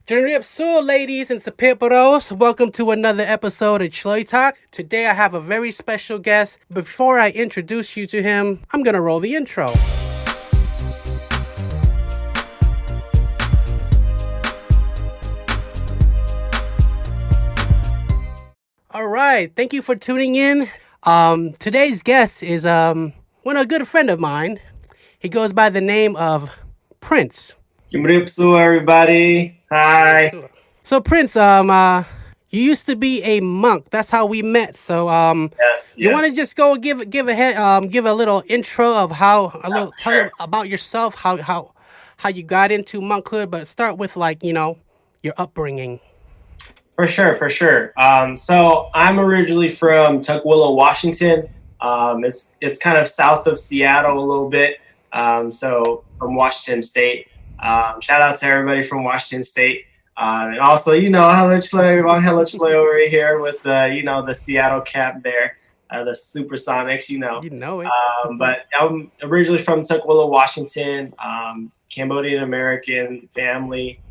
So, ladies and Sapiparos, welcome to another episode of Chluy Talk. Today I have a very special guest. Before I introduce you to him, I'm gonna roll the intro. All right, thank you for tuning in. Today's guest is a good friend of mine. He goes by the name of Prince. Kimripsu, everybody. Hi. So Prince, you used to be a monk. That's how we met. So Yes, you want to yes. just go give a little intro of tell Sure. you about yourself, how you got into monkhood, but start with your upbringing. For sure. So I'm originally from Tukwila, Washington. It's kind of south of Seattle a little bit. So from Washington State. Shout out to everybody from Washington State. And also, hello Chluy over here with the Seattle cap there, the Supersonics. You know it. But I'm originally from Tukwila, Washington, Cambodian American family.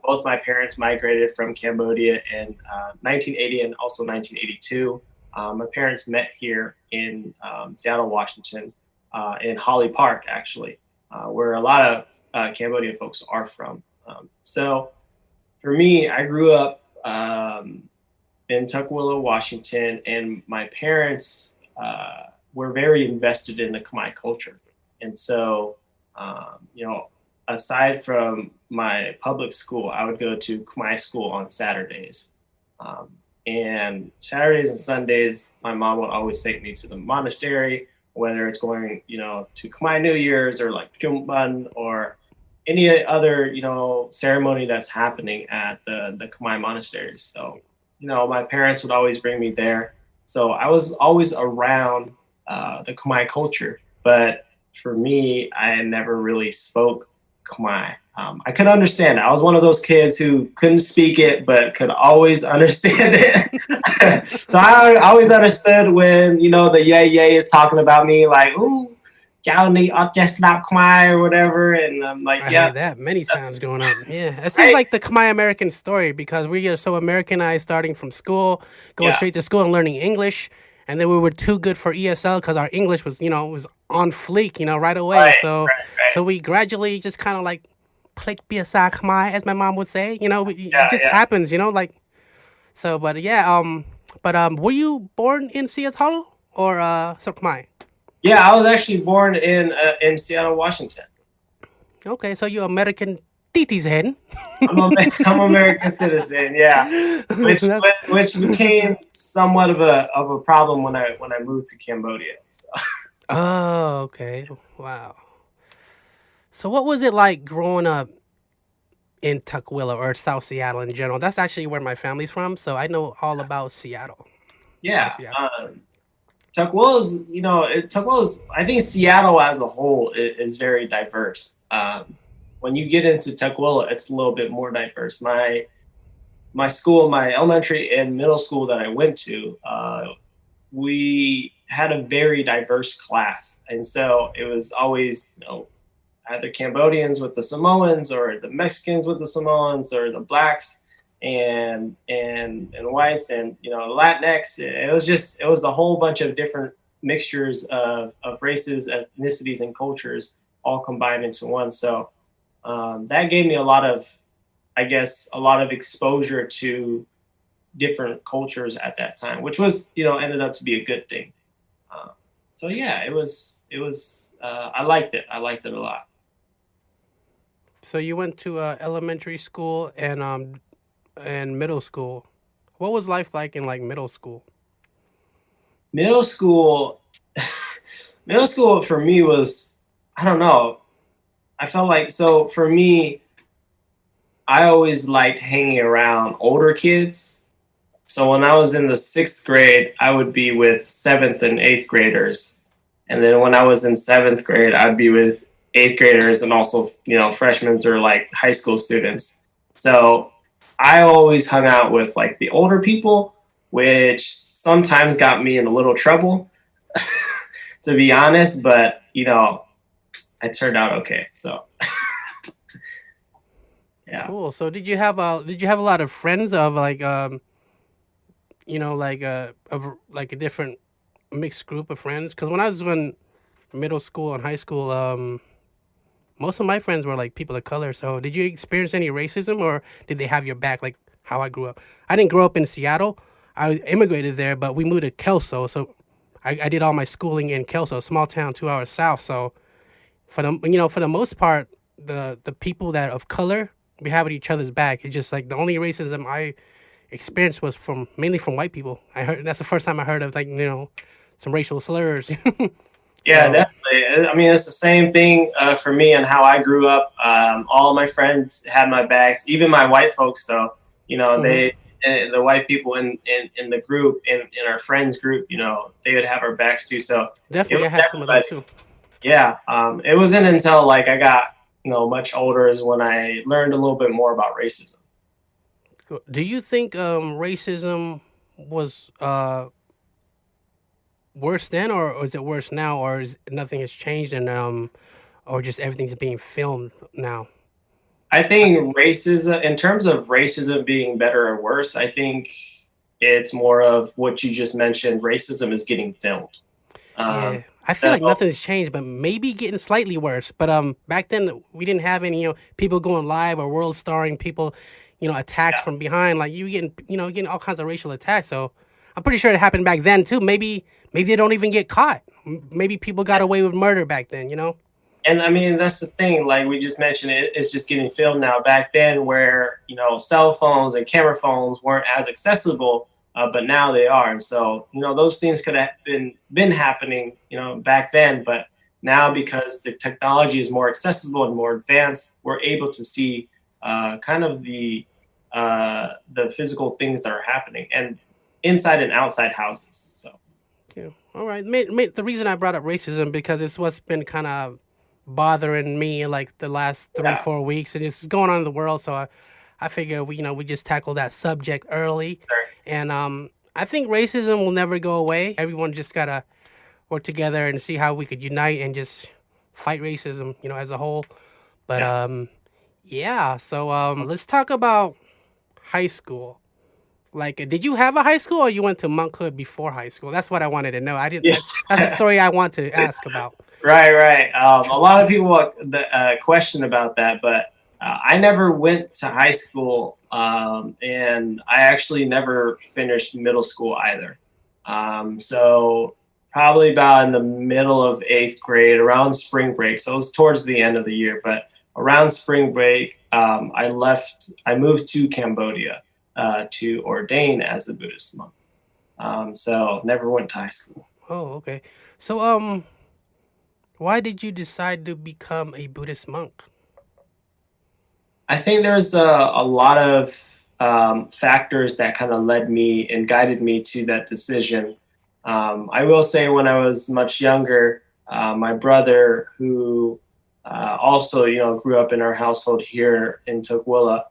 Both my parents migrated from Cambodia in 1980 and also 1982. My parents met here in Seattle, Washington, in Holly Park, actually, where a lot of Cambodian folks are from. So for me, I grew up in Tukwila, Washington, and my parents were very invested in the Khmer culture. And so, aside from my public school, I would go to Khmer school on Saturdays. And Saturdays and Sundays, my mom would always take me to the monastery, whether it's going, to Khmer New Year's or like Pyongyang or any other, ceremony that's happening at the Khmer monasteries. So, my parents would always bring me there. So I was always around the Khmer culture, but for me, I never really spoke Khmer. I could understand it. I was one of those kids who couldn't speak it, but could always understand it. So I always understood when, the yay is talking about me, like, ooh, y'all need just not Khmer or whatever. And I'm like, I yeah, heard that many times growing up. Yeah, it seems right. like the Khmer American story because we are so Americanized starting from school, going Yeah, straight to school and learning English, and then we were too good for ESL because our English was on fleek, right away. right, So we gradually just kind of like click PSA Khmer, as my mom would say. It just yeah. happens, like so. But yeah, were you born in Seattle or so Khmer? Yeah, I was actually born in Seattle, Washington. Okay, so you're American titi's head. I'm American citizen. Yeah, which That's which became somewhat of a problem when I moved to Cambodia. So. Oh, okay. Wow. So what was it like growing up in Tukwila or South Seattle in general? That's actually where my family's from, so I know all about Seattle. South Yeah, Seattle. Tukwila is. I think Seattle as a whole is very diverse. When you get into Tukwila, it's a little bit more diverse. My school, my elementary and middle school that I went to, we had a very diverse class, and so it was always either Cambodians with the Samoans or the Mexicans with the Samoans or the blacks and whites and Latinx. It was the whole bunch of different mixtures of races, ethnicities, and cultures all combined into one. So that gave me a lot of exposure to different cultures at that time, which was ended up to be a good thing. Uh, so yeah, it was I liked it. I liked it a lot. So you went to elementary school and middle school. What was life like in like middle school? Middle school, middle school for me was, I don't know. I felt like, so for me, I always liked hanging around older kids. So when I was in the sixth grade, I would be with seventh and eighth graders. And then when I was in seventh grade, I'd be with eighth graders and also, freshmen or like high school students. So I always hung out with like the older people, which sometimes got me in a little trouble, to be honest. But, I turned out okay. So, Yeah. Cool. So did you have a lot of friends of like like of like a different mixed group of friends? Because when I was in middle school and high school, most of my friends were like people of color. So did you experience any racism, or did they have your back like how I grew up? I didn't grow up in Seattle. I immigrated there, but we moved to Kelso. So I did all my schooling in Kelso, a small town 2 hours south. So for the most part, the people that of color, we have at each other's back. It's just like the only racism I experienced was from mainly from white people. I heard that's the first time I heard of like some racial slurs. Yeah, So definitely. I mean, it's the same thing for me and how I grew up. All my friends had my backs, even my white folks. Though, mhm. the white people in the group, in our friends group, they would have our backs too. So it Definitely, was I had some of those everybody. too. Yeah. It wasn't until like I got much older is when I learned a little bit more about racism. Cool. Do you think racism was worse then, or is it worse now, or is nothing has changed, and or just everything's being filmed now? I I, think racism, in terms of racism being better or worse, I think it's more of what you just mentioned. Racism is getting filmed. Um, yeah, I feel so like nothing's changed, but maybe getting slightly worse. But back then we didn't have any people going live or world starring people, attacks yeah, from behind. Like you getting getting all kinds of racial attacks. So I'm pretty sure it happened back then too. Maybe they don't even get caught. Maybe people got away with murder back then. and I mean that's the thing. Like we just mentioned, it's just getting filmed now. Back then, where cell phones and camera phones weren't as accessible, but now they are. And so those things could have been happening back then, but now because the technology is more accessible and more advanced, we're able to see kind of the physical things that are happening and inside and outside houses. So Yeah. All right. The reason I brought up racism because it's what's been kind of bothering me like the last three, yeah, 4 weeks, and it's going on in the world. So I figure we just tackle that subject early, sure. and I think racism will never go away. Everyone just gotta work together and see how we could unite and just fight racism, as a whole. But Yeah. yeah. So let's talk about high school. Like, did you have a high school, or you went to monkhood before high school? That's what I wanted to know. I didn't. That's a Yeah. story I want to ask about. Right, right. A lot of people question about that, but I never went to high school, and I actually never finished middle school either. So probably about in the middle of eighth grade, around spring break. So it was towards the end of the year, but around spring break, I left. I moved to Cambodia to ordain as a Buddhist monk. So never went to high school. Oh, okay. So why did you decide to become a Buddhist monk? I think there's a lot of factors that kind of led me and guided me to that decision. I will say, when I was much younger, my brother, who also, grew up in our household here in Tukwila,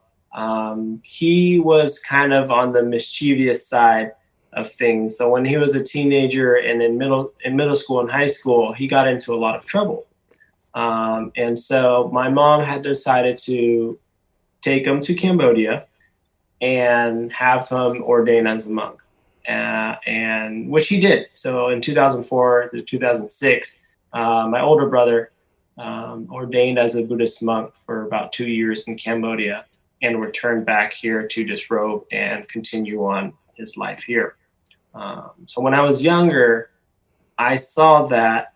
he was kind of on the mischievous side of things. So when he was a teenager and in middle school and high school, he got into a lot of trouble. And so my mom had decided to take him to Cambodia and have him ordained as a monk, and which he did. So in 2004 to 2006, my older brother ordained as a Buddhist monk for about 2 years in Cambodia and returned back here to Derobe and continue on his life here. So when I was younger, I saw that,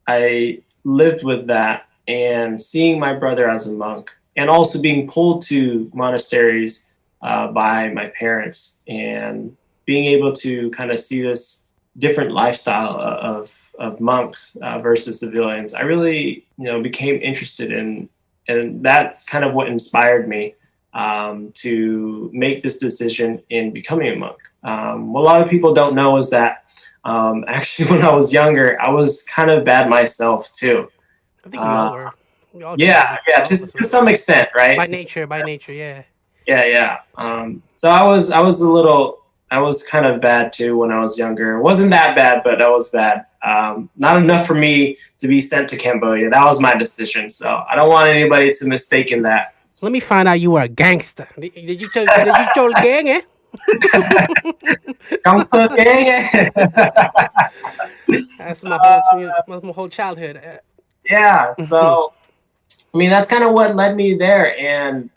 I lived with that, and seeing my brother as a monk, and also being pulled to monasteries by my parents, and being able to kind of see this different lifestyle of monks versus civilians. I really, became interested in, and that's kind of what inspired me to make this decision in becoming a monk. What a lot of people don't know is that actually, when I was younger, I was kind of bad myself too. I think we all Uh, were. We all can yeah, be. yeah, All to, of us to were. some extent, right? By nature. By nature. Yeah. Yeah, yeah. So I was kind of bad too when I was younger. It wasn't that bad, but I was bad. Not enough for me to be sent to Cambodia. That was my decision. So I don't want anybody to mistake in that. Let me find out you were a gangster. Did you join gang, eh? Trong tơ ghê. That's my whole childhood. Yeah. So I mean, that's kind of what led me there. And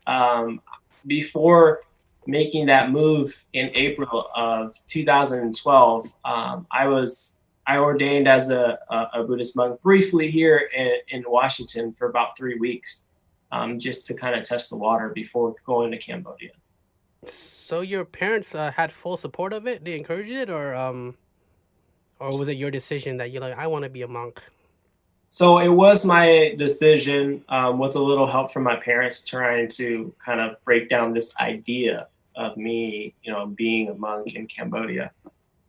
before making that move in April of 2012, I ordained as a Buddhist monk briefly here in Washington for about 3 weeks, just to kind of test the water before going to Cambodia. So your parents had full support of it? They encouraged it, or was it your decision that you're like, I want to be a monk? So it was my decision, with a little help from my parents, trying to kind of break down this idea of me, being a monk in Cambodia.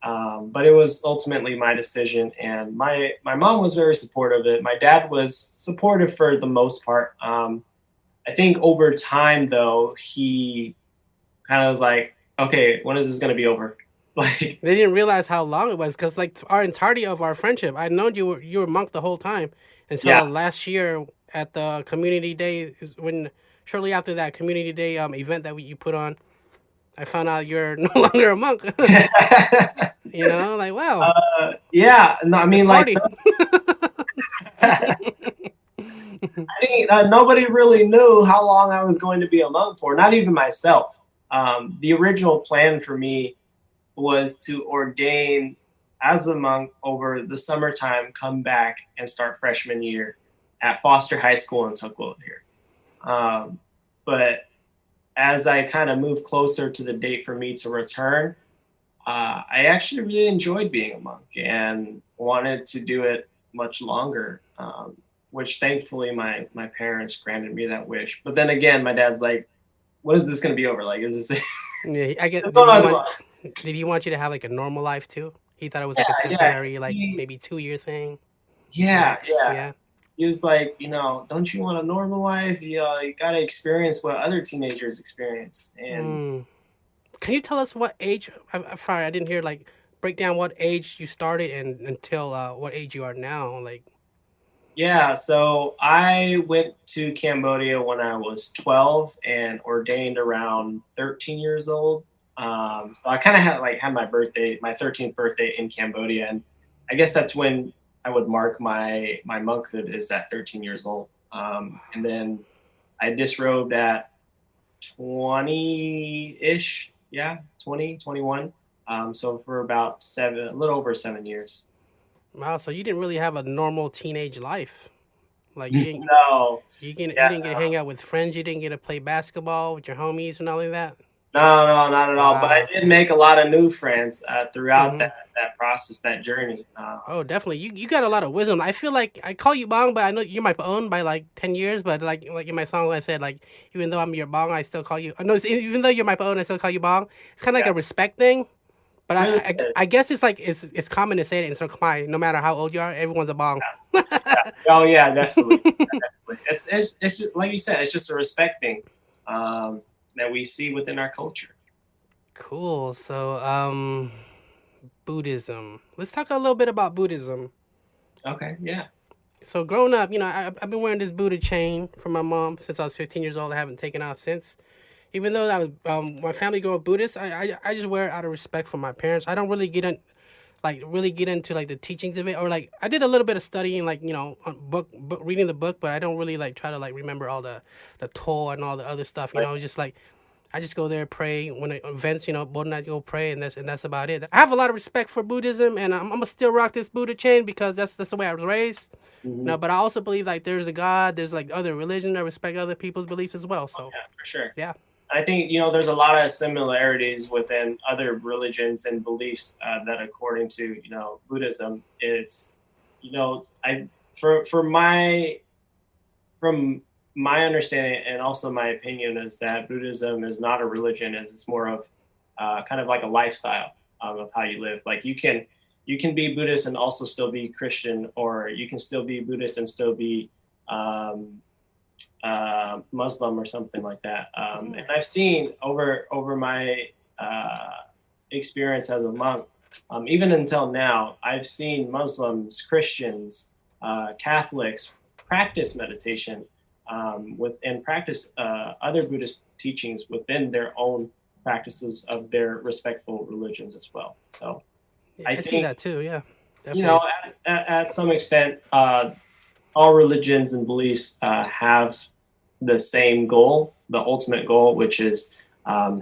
But it was ultimately my decision, and my mom was very supportive of it. My dad was supportive for the most part. I think over time, though, he kind of was like, "Okay, when is this going to be over?" Like, They didn't realize how long it was because like our entirety of our friendship, I known you were a monk the whole time yeah, until last year at the community day is when shortly after that community day event that you put on, I found out you're no longer a monk. Like wow, yeah. No, I let's mean, like, party. I think nobody really knew how long I was going to be a monk for. Not even myself. The original plan for me was to ordain as a monk over the summertime, come back and start freshman year at Foster High School in Tukwila here. But as I kind of moved closer to the date for me to return, I actually really enjoyed being a monk and wanted to do it much longer, which thankfully my parents granted me that wish. But then again, my dad's like, "When is this going to be over? Like, is this?" Yeah, I get. Don't know. Did he want you to have like a normal life too? He thought it was Yeah, like a yeah, temporary, like maybe 2 year thing yeah, max. yeah. Yeah. He was like, don't you want a normal life? You got to experience what other teenagers experience. And Hmm. Can you tell us what age? I'm sorry, I didn't hear like break down what age you started and until what age you are now. Like, yeah, so I went to Cambodia when I was 12 and ordained around 13 years old. So I kind of had my birthday, my 13th birthday in Cambodia, and I guess that's when I would mark my monkhood is at 13 years old. And then I disrobed at 20-ish, yeah, 20, 21. So for about a little over 7 years. wow. So you didn't really have a normal teenage life. Like you didn't No, you yeah, didn't get to hang out with friends. You didn't get to play basketball with your homies and all of that. no, no, not at all. But I Wow. did make a lot of new friends throughout Hmm. that process, that journey. Oh, definitely. You got a lot of wisdom. I feel like I call you Bong, but I know you're my own by like 10 years. But like in my song, I said like even though I'm your Bong, I still call you. No, even though you're my own, I still call you Bong. It's kind of like Yeah, a respect thing. But really I is. guess it's like it's common to say it in Sir Khmer. No matter how old you are, everyone's a Bong. Oh yeah, definitely. Definitely. It's just like you said. It's just a respect thing, that we see within our culture. Cool. So Buddhism. Let's talk a little bit about Buddhism. Okay, yeah. So growing up, I've been wearing this Buddha chain from my mom since I was 15 years old. I haven't taken off since. Even though that was my family grew up Buddhist, I just wear it out of respect for my parents. I don't really really get into like the teachings of it, or like I did a little bit of studying, like on book reading the book, but I don't really like try to like remember all the Torah and all the other stuff. Like, Just like I just go there pray when it, events. Board night go pray, and that's about it. I have a lot of respect for Buddhism, and I'm gonna still rock this Buddha chain because that's the way I was raised. mhm. But I also believe like there's a God, there's like other religion. I respect other people's beliefs as well. So Yeah, for sure. yeah. I think there's a lot of similarities within other religions and beliefs, that, according to Buddhism, it's I for my from my understanding and also my opinion is that Buddhism is not a religion, and it's more of kind of like a lifestyle, of how you live. Like you can be Buddhist and also still be Christian, or you can still be Buddhist and still be um, Muslim or something like that. And Mm. I've seen over my experience as a monk, even until now, I've seen Muslims, Christians, Catholics practice meditation, and practice other Buddhist teachings within their own practices of their respectful religions as well. So Yeah, I I see think, that too. Yeah, you know, definitely. at some extent, all religions and beliefs have the same goal, the ultimate goal, which is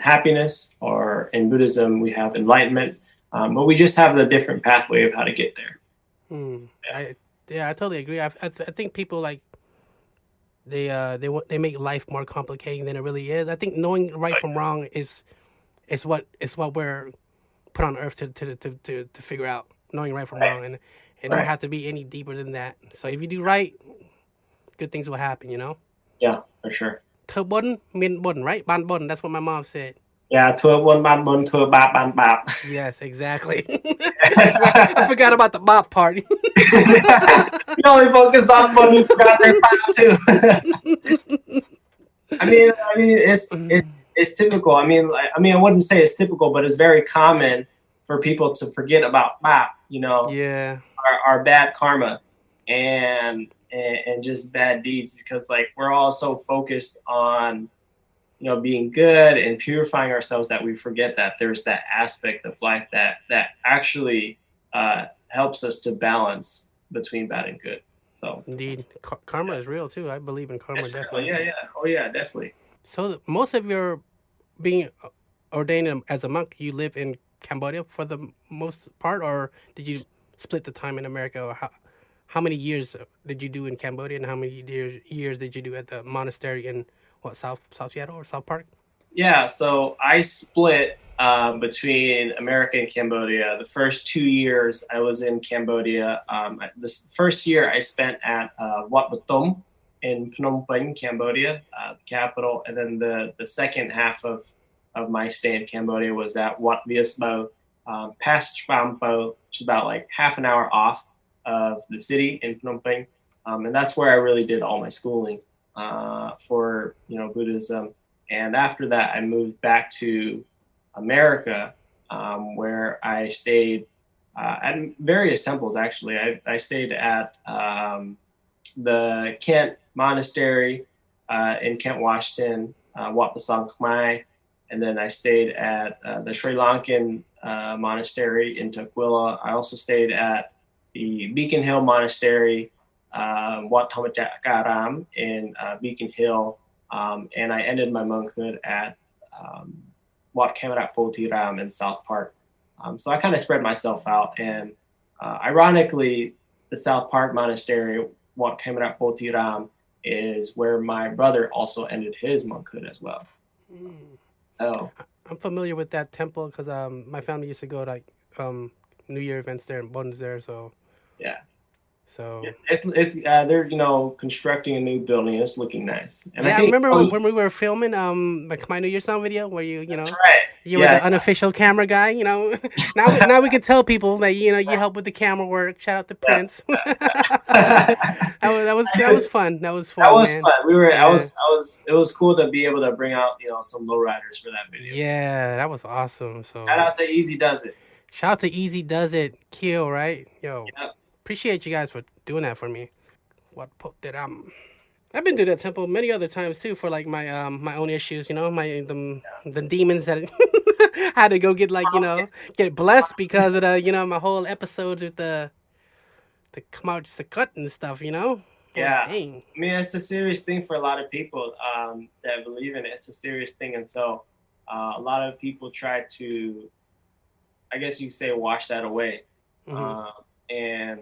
happiness, or in Buddhism, we have enlightenment. But we just have the different pathway of how to get there. Hmm. I Yeah, I totally agree. I think people like they make life more complicating than it really is. I think knowing right from wrong is what we're put on earth to figure out, knowing right from Right. wrong, and it don't Right. have to be any deeper than that. So if you do right, good things will happen. Yeah, for sure. To button, min button, right? Ban button. That's what my mom said. Yeah, ធ្វើបុណ្យបានបុណ្យធ្វើបាបបានបាប Yes, exactly. I forgot about the bop part. You only focused on buណ្យ, you forgot their back too. I mean, it's typical. I wouldn't say it's typical, but it's very common for people to forget about bap, Yeah. our bad karma and just bad deeds, because like we're all so focused on being good and purifying ourselves that we forget that there's that aspect of life that actually helps us to balance between bad and good. So Indeed, karma is real too. I believe in karma, definitely. yeah, oh yeah, definitely. So most of your being ordained as a monk, you live in Cambodia for the most part, or did you split the time in America? Or how many years did you do in Cambodia, and how many years did you do at the monastery in South Seattle or South Park? Yeah, so I split between America and Cambodia. The first 2 years I was in Cambodia. This first year I spent at Watt Pothiram in Phnom Penh, Cambodia, the capital, and then the second half of my stay in Cambodia was at Watt Viesbo, past Chpampo, which is about like half an hour off of the city in Phnom Penh, and that's where I really did all my schooling for Buddhism. And after that, I moved back to America, where I stayed at various temples. Actually, I stayed at the Kent Monastery in Kent, Washington, Watt Pothiram Khmer, and then I stayed at the Sri Lankan Monastery in Tukwila. I also stayed at the Beacon Hill Monastery, Watt Pothiram in Beacon Hill. And I ended my monkhood at Watt Pothiram in South Park. So I kind of spread myself out. And ironically, the South Park Monastery, Watt Pothiram, is where my brother also ended his monkhood as well. So I'm familiar with that temple because my family used to go to like New Year events there and buns there. So yeah. So it's they're constructing a new building. It's looking nice. And yeah, I think, remember when we were filming the Khmer New Year song video where you that's right. you were the unofficial camera guy. Now we can tell people that you help with the camera work. Shout out to Prenz. that was fun. That was fun. That was man. fun. We were. Yeah. It was cool to be able to bring out some lowriders for that video. Yeah, that was awesome. So shout out to Easy Does It. Shout out to Easy Does It. Kill, right? Yo. Yep. Appreciate you guys for doing that for me. Watt Pothiram. I've been to that temple many other times too for like my own issues, the demons that I had to go get get blessed because of the my whole episodes with the Khmer Sakat and stuff, Yeah. Dang. I mean, it's a serious thing for a lot of people that believe in it. It's a serious thing, and so a lot of people try to, I guess you say, wash that away. And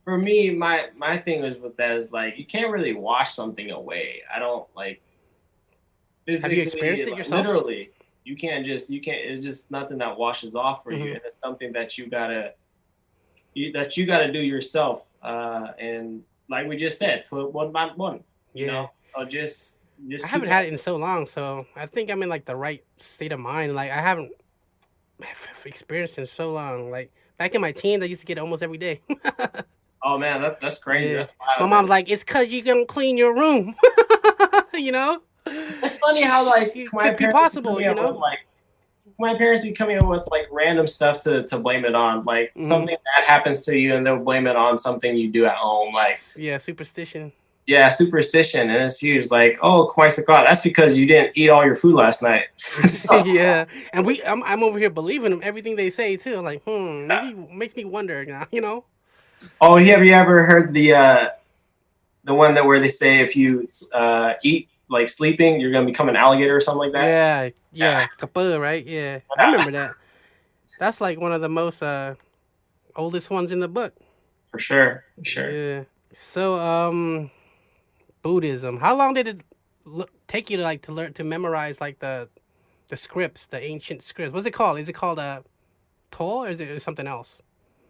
for me, my thing is with that is like you can't really wash something away. I don't like physically. Have you experienced it yourself? Literally, you can't. It's just nothing that washes off for you, and it's something that you gotta do yourself. And like we just said, one by one. Or just. I haven't had it in so long, so I think I'm in like the right state of mind. Like I haven't experienced it in so long. Like back in my teens, I used to get it almost every day. Oh man, that's crazy. Yeah. That's wild, my mom's like, it's cause you gonna clean your room. It's funny how like my parents my parents be coming up with like random stuff to blame it on, like something bad happens to you and they'll blame it on something you do at home, like yeah, superstition. yeah, superstition, and it's huge. Like, oh, Khmer Sakwa, that's because you didn't eat all your food last night. Yeah, and I'm over here believing them everything they say too. I'm like, makes me wonder now. You know? Oh, have you ever heard the one that where they say if you eat like sleeping, you're gonna become an alligator or something like that? Yeah, Yeah, yeah, kaput, right? Yeah, I remember that. That's like one of the most oldest ones in the book. for sure, for sure. Yeah. So, Buddhism. How long did it take you to like to learn to memorize like the scripts, the ancient scripts? What's it called? Is it called Torah, or is it something else?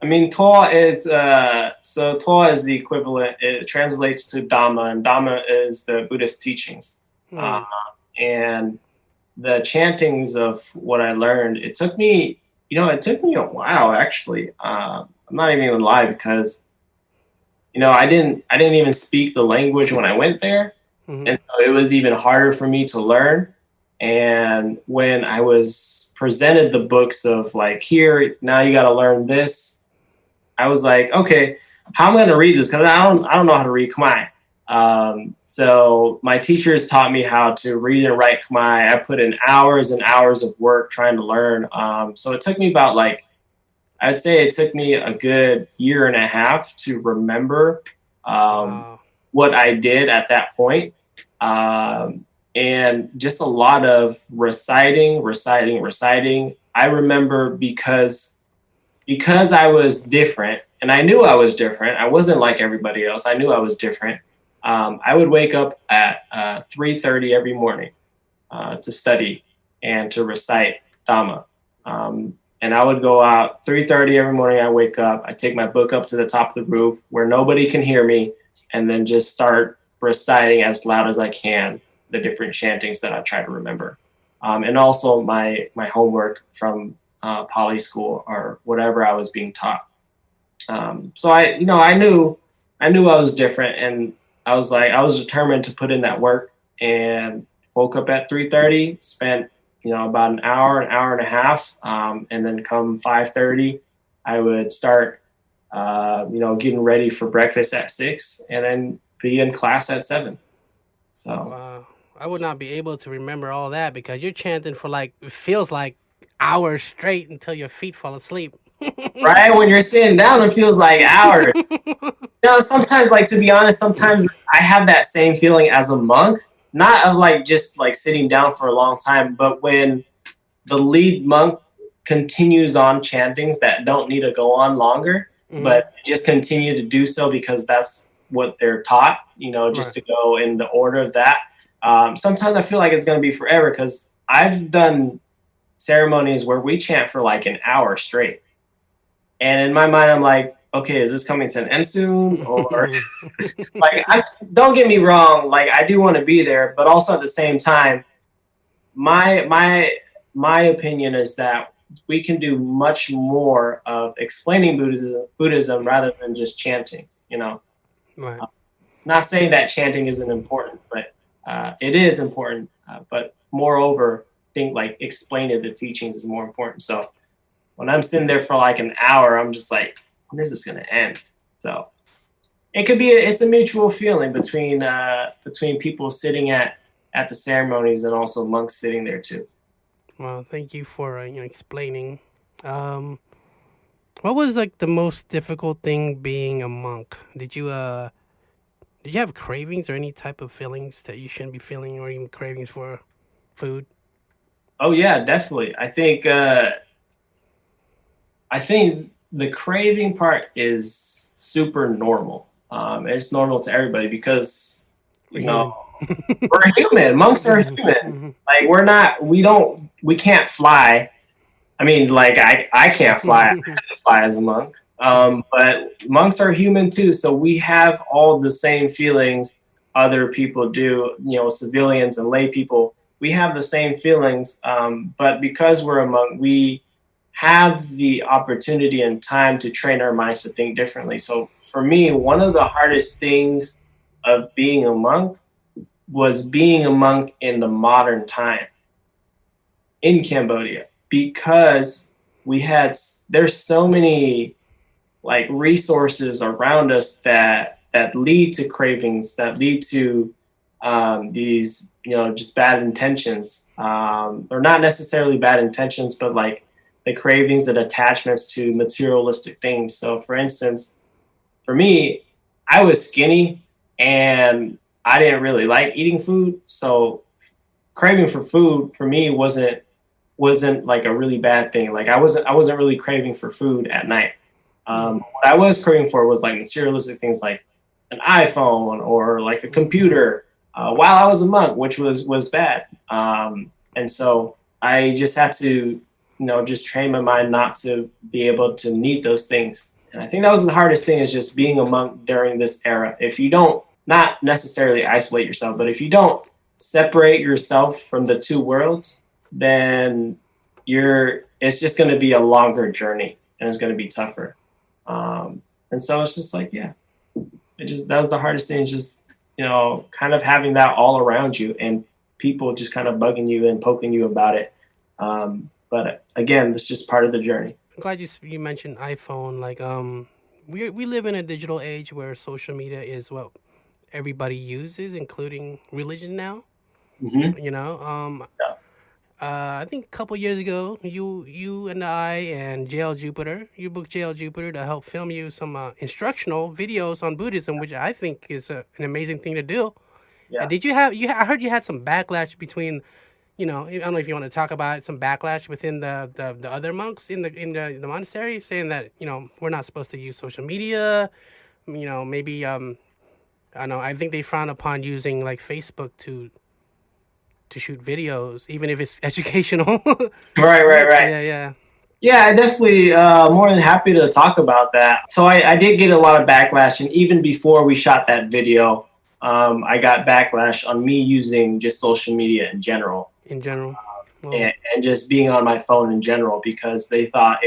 I mean, Toa is Toa is the equivalent. It translates to Dhamma, and Dhamma is the Buddhist teachings. Uh, Hmm. and the chantings of what I learned, it took me, it took me a while actually. I'm not even gonna lie because I didn't even speak the language when I went there, Hmm. and so it was even harder for me to learn. And when I was presented the books of like, here now you got to learn this, I was like, okay, how am I going to read this? Because I don't know how to read Khmer. So my teachers taught me how to read and write Khmer. I put in hours and hours of work trying to learn. So it took me about like, I'd say it took me a good year and a half to remember um, Wow. what I did at that point. And just a lot of reciting, reciting, reciting. I remember because I was different, and I knew I was different. I wasn't like everybody else. I knew I was different. I would wake up at 3:30 every morning to study and to recite Dhamma. And I would go out 3:30 every morning. I wake up. I take my book up to the top of the roof where nobody can hear me, and then just start reciting as loud as I can the different chantings that I try to remember. And also my homework from poly school or whatever I was being taught. So I knew I was different, and I was determined to put in that work, and woke up at 3:30, spent about an hour and a half, and then come 5:30, I would start getting ready for breakfast at 6, and then be in class at 7. So Wow. I would not be able to remember all that because you're chanting for like it feels like hours straight until your feet fall asleep. right when you're sitting down, it feels like hours. Sometimes, like, to be honest, sometimes I have that same feeling as a monk, not of like just like sitting down for a long time, but when the lead monk continues on chantings that don't need to go on longer, Hmm. but just continue to do so because that's what they're taught, just Right. to go in the order of that. Sometimes I feel like it's going to be forever because I've done ceremonies where we chant for like an hour straight. And in my mind, I'm like, okay, is this coming to an end soon? Or like, don't get me wrong, like I do want to be there, but also at the same time, my my my opinion is that we can do much more of explaining Buddhism rather than just chanting. Right. Not saying that chanting isn't important, but it is important. But moreover, I think like explaining the teachings is more important. So when I'm sitting there for like an hour, I'm just like, when is this going to end? So it could be it's a mutual feeling between people sitting at the ceremonies and also monks sitting there too. Well, thank you for explaining. Um, what was like the most difficult thing being a monk? Did you have cravings or any type of feelings that you shouldn't be feeling, or even cravings for food? Oh yeah, definitely. I think the craving part is super normal. It's normal to everybody because We're you know human. we're human. Monks are Mhm, human. mhm. Like we can't fly. I mean, like I can't fly. I can't fly as a monk. Right. But monks are human too, so we have all the same feelings other people do. Civilians and lay people, we have the same feelings. But because we're a monk, we have the opportunity and time to train our minds to think differently. So for me, one of the hardest things of being a monk was being a monk in the modern time in Cambodia because we had there's so many like resources around us that that lead to cravings, that lead to these, just bad intentions, or not necessarily bad intentions, but like the cravings and attachments to materialistic things. So, for instance, for me, I was skinny and I didn't really like eating food. So craving for food for me wasn't like a really bad thing. Like I wasn't really craving for food at night. What I was craving for was like materialistic things like an iPhone or like a computer while I was a monk, which was bad. And so I just had to, just train my mind not to be able to need those things. And I think that was the hardest thing, is just being a monk during this era. If you don't, not necessarily isolate yourself, but if you don't separate yourself from the two worlds, then it's just going to be a longer journey and it's going to be tougher. And so it's just like, yeah, that was the hardest thing, is just, kind of having that all around you and people just kind of bugging you and poking you about it. But again, it's just part of the journey. I'm glad you mentioned iPhone. Like we live in a digital age where social media is what everybody uses, including religion now. Mm-hmm. You know, Yeah. I think a couple years ago, you and I and JL Jupiter, you booked JL Jupiter to help film you some instructional videos on Buddhism, which I think is an amazing thing to do. And Yeah. did you have you? I heard you had some backlash between, I don't know if you want to talk about it, some backlash within the other monks in the monastery, saying that we're not supposed to use social media. Maybe I don't know. I think they frown upon using like Facebook to shoot videos, even if it's educational. Right, right, right. Yeah, yeah. Yeah, I definitely more than happy to talk about that. So I did get a lot of backlash, and even before we shot that video, I got backlash on me using just social media in general, In general. Well, and just being on my phone in general, because they thought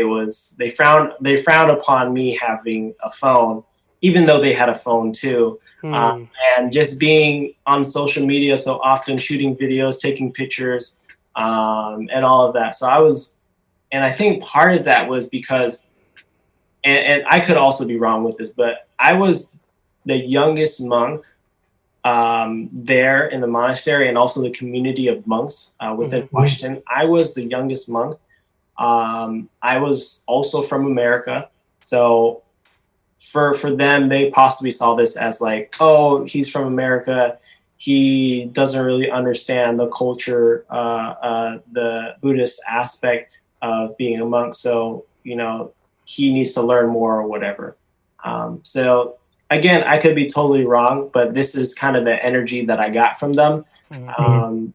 they frowned upon me having a phone, even though they had a phone too. Uh, hmm. and just being on social media so often, shooting videos, taking pictures, and all of that. And I think part of that was because, and I could also be wrong with this, but I was the youngest monk there in the monastery, and also the community of monks within Hmm. Washington. I was the youngest monk. I was also from America, so for them, they possibly saw this as like, oh, he's from America. He doesn't really understand the culture, the Buddhist aspect of being a monk. So, he needs to learn more or whatever. So again, I could be totally wrong, but this is kind of the energy that I got from them. Hmm.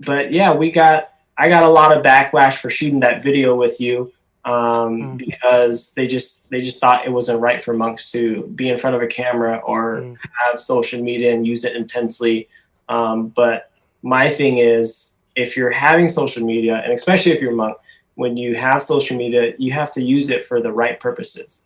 But yeah, I got a lot of backlash for shooting that video with you, because they just thought it wasn't right for monks to be in front of a camera or Hmm. have social media and use it intensely. But my thing is, if you're having social media, and especially if you're a monk, when you have social media, you have to use it for the right purposes.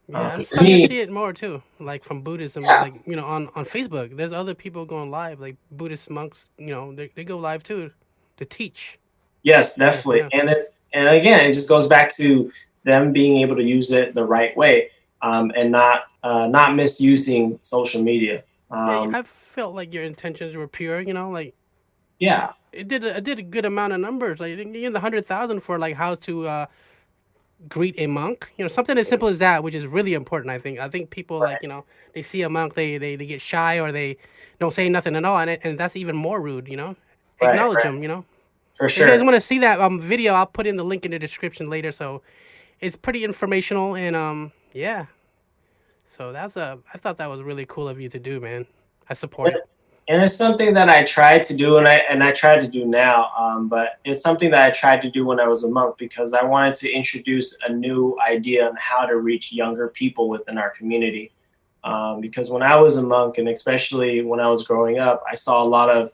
Yeah, I'm For starting to me, see it more too. Like from Buddhism, yeah, like on Facebook, there's other people going live, like Buddhist monks. They go live too, to teach. yes, Yeah, definitely. yeah. And again, it just goes back to them being able to use it the right way, and not misusing social media. Yeah, Um, I felt like your intentions were pure. Like yeah, it did a good amount of numbers. Like you get the 100,000 for like how to greet a monk. Something as simple as that, which is really important. I think people like right, they see a monk, they get shy or they don't say nothing at all, and that's even more rude. right, Acknowledge right, them. for If you guys sure. want to see that video, I'll put in the link in the description later. So it's pretty informational and yeah. So I thought that was really cool of you to do, man. I support And, it. and it's something that I tried to do, and I try to do now. But it's something that I tried to do when I was a monk, because I wanted to introduce a new idea on how to reach younger people within our community. Because when I was a monk, and especially when I was growing up, I saw a lot of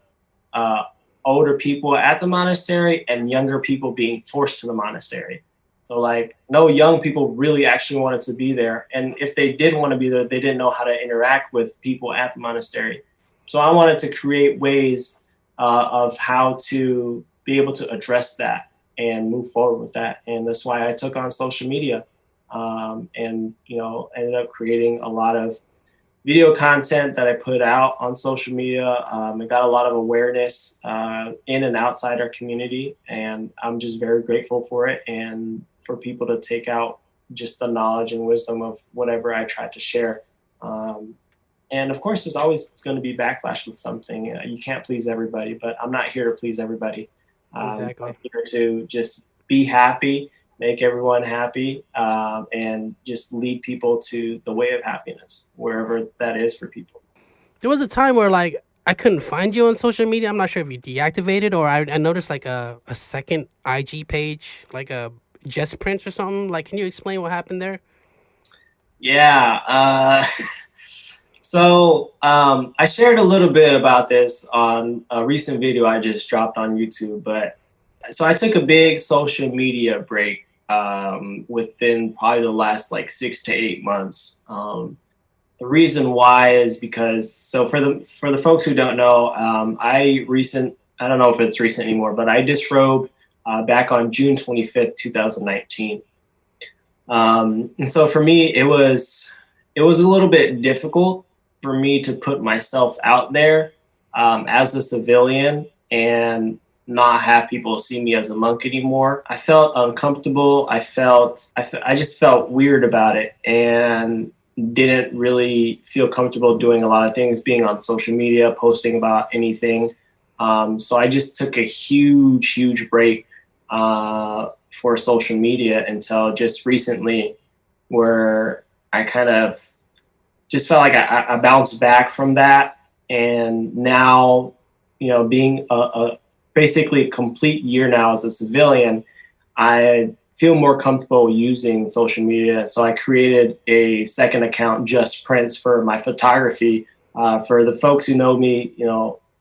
uh, older people at the monastery and younger people being forced to the monastery. So like no young people really actually wanted to be there, and if they did want to be there, they didn't know how to interact with people at the monastery. So I wanted to create ways of how to be able to address that and move forward with that, and that's why I took on social media, and ended up creating a lot of video content that I put out on social media. It got a lot of awareness in and outside our community, and I'm just very grateful for it and for people to take out just the knowledge and wisdom of whatever I tried to share. And of course, there's always going to be backlash with something. You can't please everybody, but I'm not here to please everybody. Exactly. I'm here to just be happy, make everyone happy, and just lead people to the way of happiness, wherever that is for people. There was a time where like I couldn't find you on social media. I'm not sure if you deactivated or I noticed like a second IG page, like a Just Prince or something. Like, can you explain what happened there? Yeah. So I shared a little bit about this on a recent video I just dropped on YouTube. But so I took a big social media break within probably the last like 6 to 8 months. The reason why is because for the folks who don't know, I don't know if it's recent anymore, but I disrobed back on June 25th, 2019. And so for me, it was a little bit difficult for me to put myself out there as a civilian and not have people see me as a monk anymore. I felt uncomfortable. I just felt weird about it and didn't really feel comfortable doing a lot of things, being on social media, posting about anything. So I just took a huge break for social media until just recently, where I kind of just felt like I bounced back from that. And now, being a basically a complete year now as a civilian, I feel more comfortable using social media. So I created a second account, Just Prince, for my photography. For the folks who know me,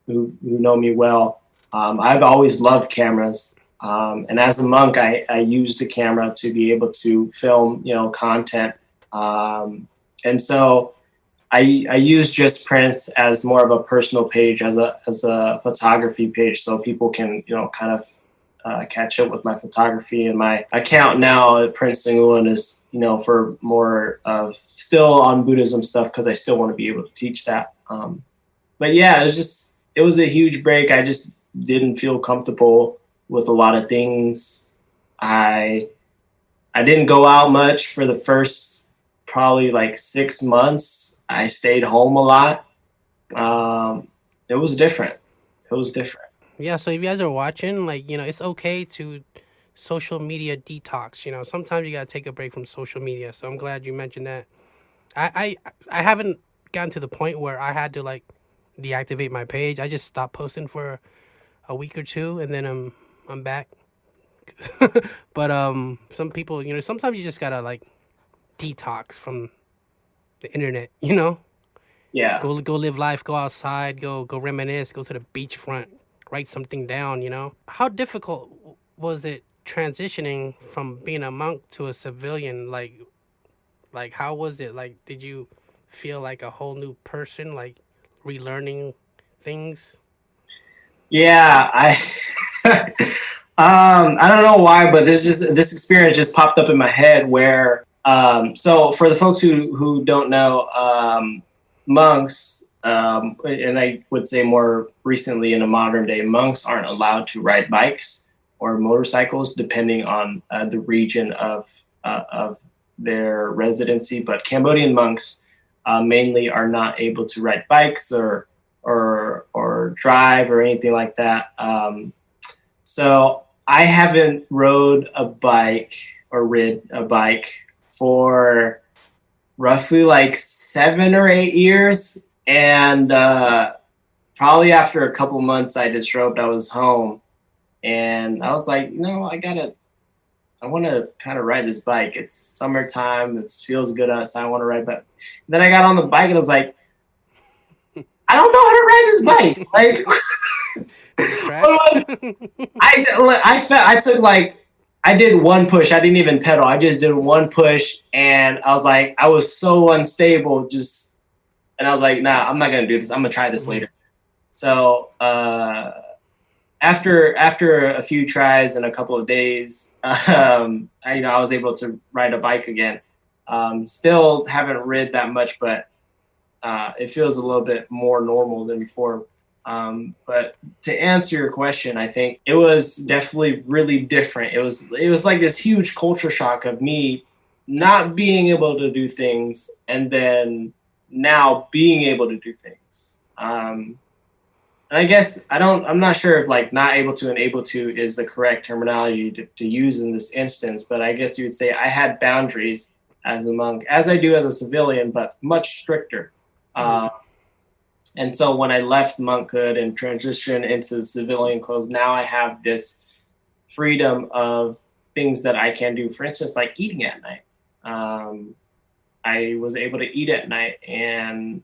who know me well, I've always loved cameras. And as a monk, I used the camera to be able to film, content. And so I use Just Prince as more of a personal page, as a photography page, so people can, kind of catch up with my photography. And my account now at Prenz Sa-Ngoun is, for more of still on Buddhism stuff, because I still want to be able to teach that. But yeah, it was a huge break. I just didn't feel comfortable with a lot of things. I didn't go out much for the first probably like 6 months. I stayed home a lot. It was different. Yeah, so if you guys are watching, like, it's okay to social media detox. Sometimes you gotta take a break from social media. So I'm glad you mentioned that. I haven't gotten to the point where I had to like deactivate my page. I just stopped posting for a week or two, and then I'm back. But some people, sometimes you just gotta like detox from the internet. Yeah. Go live life, go outside, go reminisce, go to the beachfront, write something down. How difficult was it transitioning from being a monk to a civilian? Like how was it? Like, did you feel like a whole new person, like relearning things? Yeah, I don't know why, but this experience just popped up in my head where so for the folks who don't know, monks, and I would say more recently in a modern day, monks aren't allowed to ride bikes or motorcycles depending on the region of their residency. But Cambodian monks mainly are not able to ride bikes or drive or anything like that. So I haven't rode a bike or rid a bike for roughly like 7 or 8 years. And probably after a couple months I disrobed, I was home and I was like, I want to kind of ride this bike. It's summertime. It feels good outside. I want to ride. But then I got on the bike and I was like, I don't know how to ride this bike. Like, I took like, I did one push. I didn't even pedal. I just did one push, and I was like, I was so unstable. And I was like, nah, I'm not gonna do this. I'm gonna try this later. So after a few tries and a couple of days, I was able to ride a bike again. Still haven't rid that much, but it feels a little bit more normal than before. But to answer your question, I think it was definitely really different. It was like this huge culture shock of me not being able to do things, and then now being able to do things. And I guess I'm not sure if like not able to and able to is the correct terminology to use in this instance, but I guess you would say I had boundaries as a monk, as I do as a civilian, but much stricter. And so when I left monkhood and transitioned into civilian clothes, now I have this freedom of things that I can do. For instance, like eating at night. I was able to eat at night, and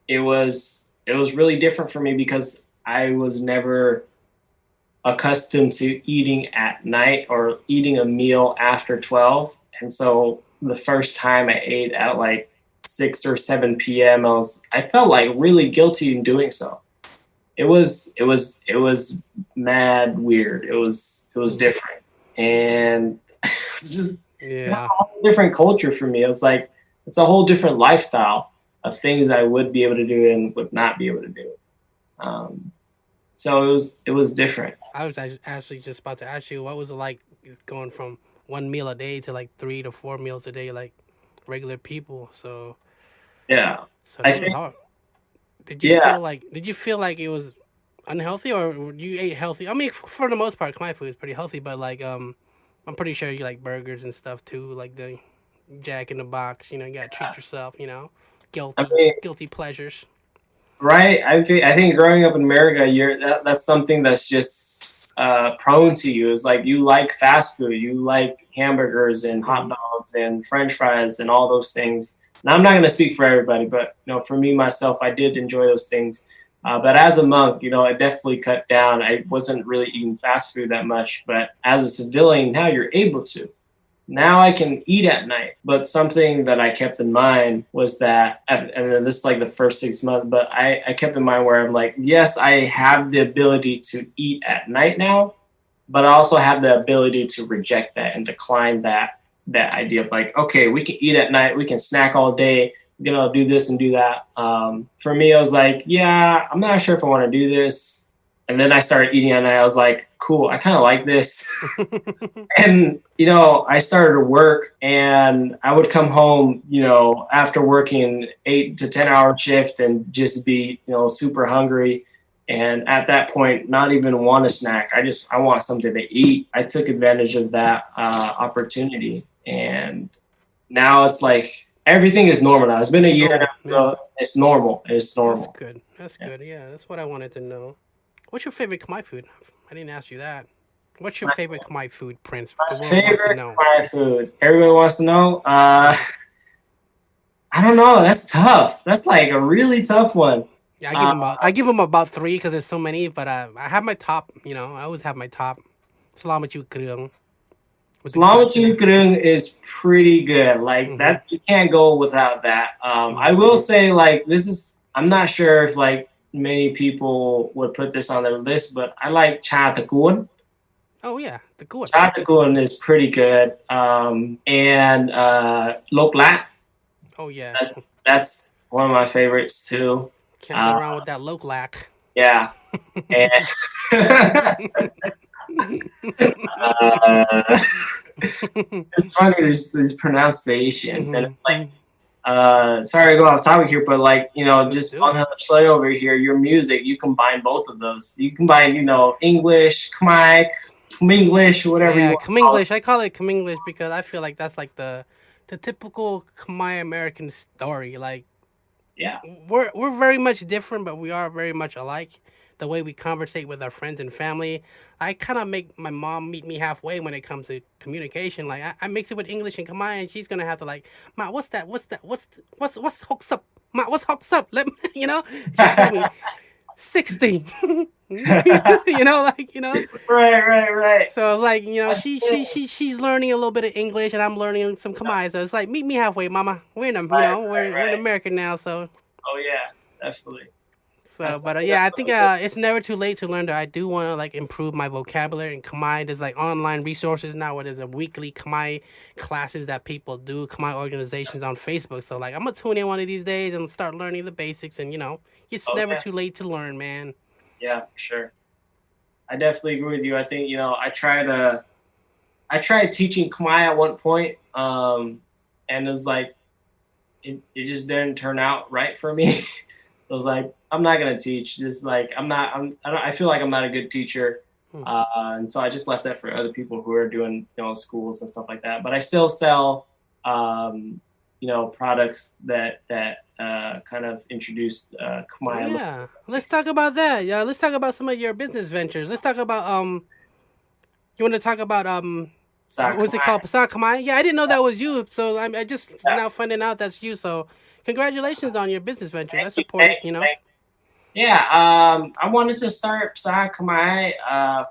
it was really different for me because I was never accustomed to eating at night or eating a meal after 12. And so the first time I ate at like 6 or 7 p.m., I felt like really guilty in doing so. It was mad weird. It was different, and it was just a whole different culture for me. It was like it's a whole different lifestyle of things I would be able to do and would not be able to do. So it was different. I was actually just about to ask you, what was it like going from one meal a day to like 3 to 4 meals a day, like regular people? So yeah, that was hard. Did you feel like it was unhealthy, or you ate healthy? I mean, for the most part, Khmer food is pretty healthy, but like I'm pretty sure you like burgers and stuff too, like the Jack in the Box. You gotta treat yourself. Guilty pleasures. Right. I think growing up in America, that's something that's just prone to you. It's like you like fast food, you like hamburgers and hot dogs and French fries and all those things. Now, I'm not going to speak for everybody, but for me myself, I did enjoy those things. But as a monk, I definitely cut down. I wasn't really eating fast food that much, but as a civilian, now you're able to. Now I can eat at night. But something that I kept in mind was that, and this is like the first 6 months, but I kept in mind where I'm like, yes, I have the ability to eat at night now, but I also have the ability to reject that and decline that idea of like, okay, we can eat at night, we can snack all day, do this and do that. For me, I was like, yeah, I'm not sure if I want to do this. And then I started eating at night. I was like, cool, I kind of like this. And, I started to work, and I would come home, after working 8 to 10 hour shift and just be, super hungry. And at that point, not even want a snack. I want something to eat. I took advantage of that opportunity. And now it's like everything is normal now. It's been a year now, so it's normal. It's normal. That's good. Yeah, that's what I wanted to know. What's your favorite Khmer food? I didn't ask you that. What's your favorite Khmer food, Prince? My favorite Khmer food. Everybody wants to know. I don't know. That's tough. That's like a really tough one. Yeah, I give them about 3 because there's so many. But I have my top. I always have my top. Salamat Krung. Salamat Krung is pretty good. Like that, you can't go without that. I will say, like, I'm not sure if like many people would put this on their list, but I like Cha Takun. Oh yeah, the good. Cha Takun is pretty good. And Lok Lak. Oh yeah. That's one of my favorites too. Can't go around with that Lok Lak. Yeah. And it's funny, these pronunciations. And like, sorry to go off topic here, but like, just on the play over here, your music, you combine both of those. You combine, English, Khmer, English, whatever you want. Khmer English. I call it Khmer English because I feel like that's like the typical Khmer American story. Like, yeah, we're very much different, but we are very much alike. The way we conversate with our friends and family, I kind of make my mom meet me halfway when it comes to communication. Like I mix it with English and Khmer, and she's gonna have to like, Ma, what's that? What's hooks up? Ma, what's hooks up? Let me, she told me 16. Right. So it's like, she's learning a little bit of English, and I'm learning some Khmer. So it's like, meet me halfway, Mama. We're in, we're in America now, so. Oh yeah, definitely. So, but yeah, I think it's never too late to learn that. I do want to like improve my vocabulary in Khmer. There's like online resources now where there's a weekly Khmer classes that people do, Khmer organizations on Facebook. So like I'm gonna tune in one of these days and start learning the basics. And it's never Okay. too late to learn, man. Yeah, for sure. I definitely agree with you. I think I tried teaching Khmer at one point, and it was like it just didn't turn out right for me. I was like, I'm not gonna teach. Just like I feel like I'm not a good teacher, Hmm. and so I just left that for other people who are doing schools and stuff like that. But I still sell products that kind of introduced Oh Khmer. yeah, let's talk about that. Yeah, let's talk about some of your business ventures. Let's talk about You want to talk about what was it called? PSA Khmer? Yeah, I didn't know that was you. So I just Yeah. now finding out that's you. So congratulations on your business ventures. I Thank you, support thank it. you, thank you. Yeah, I wanted to start PSA Khmer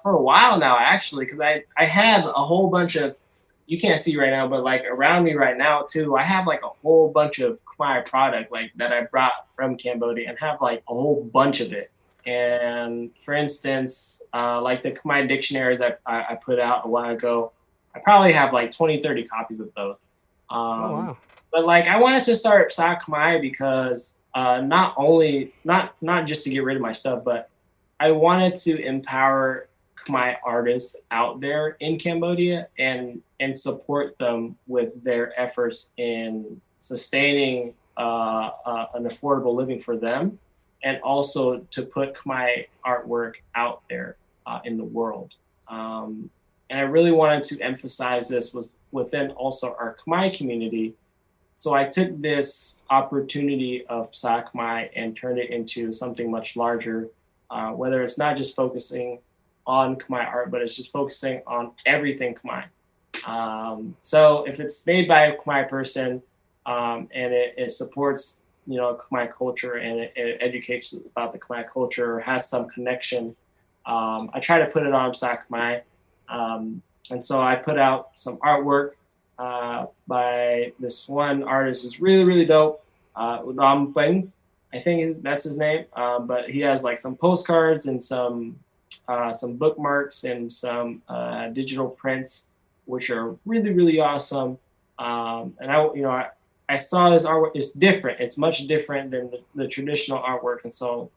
for a while now, actually, because I had a whole bunch of, you can't see right now, but like around me right now too, I have like a whole bunch of Khmer product like that I brought from Cambodia and have like a whole bunch of it. And for instance, like the Khmer dictionaries I put out a while ago, I probably have like 20, 30 copies of those. Oh Um, wow. but like I wanted to start PSA Khmer because not just to get rid of my stuff, but I wanted to empower Khmer artists out there in Cambodia and support them with their efforts in sustaining an affordable living for them, and also to put Khmer artwork out there in the world. And I really wanted to emphasize this within also our Khmer community. So I took this opportunity of PSA Khmer and turned it into something much larger, whether it's not just focusing on Khmer art, but it's just focusing on everything Khmer. So if it's made by a Khmer person, and it supports Khmer culture, and it educates about the Khmer culture or has some connection, I try to put it on PSA Khmer. And so I put out some artwork by this one artist who's really, really dope. Udam Peng, I think that's his name. But he has like some postcards and some bookmarks and some digital prints, which are really, really awesome. And I saw this artwork. It's different. It's much different than the traditional artwork, and so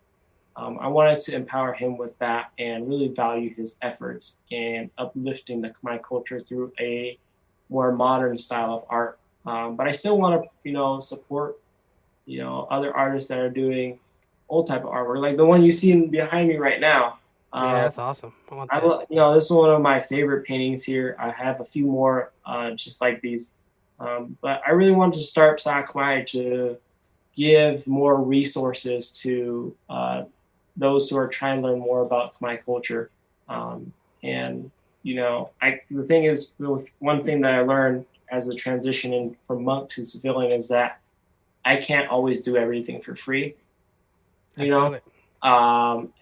I wanted to empower him with that and really value his efforts in uplifting the Khmer culture through a more modern style of art. But I still want to, support, other artists that are doing old type of artwork, like the one you see behind me right now. Yeah, that's awesome. I want I, that. this is one of my favorite paintings here. I have a few more just like these. But I really wanted to start PSA Khmer to give more resources to those who are trying to learn more about Khmer culture. And the thing is, one thing that I learned as a transitioning from monk to civilian is that I can't always do everything for free. I feel it.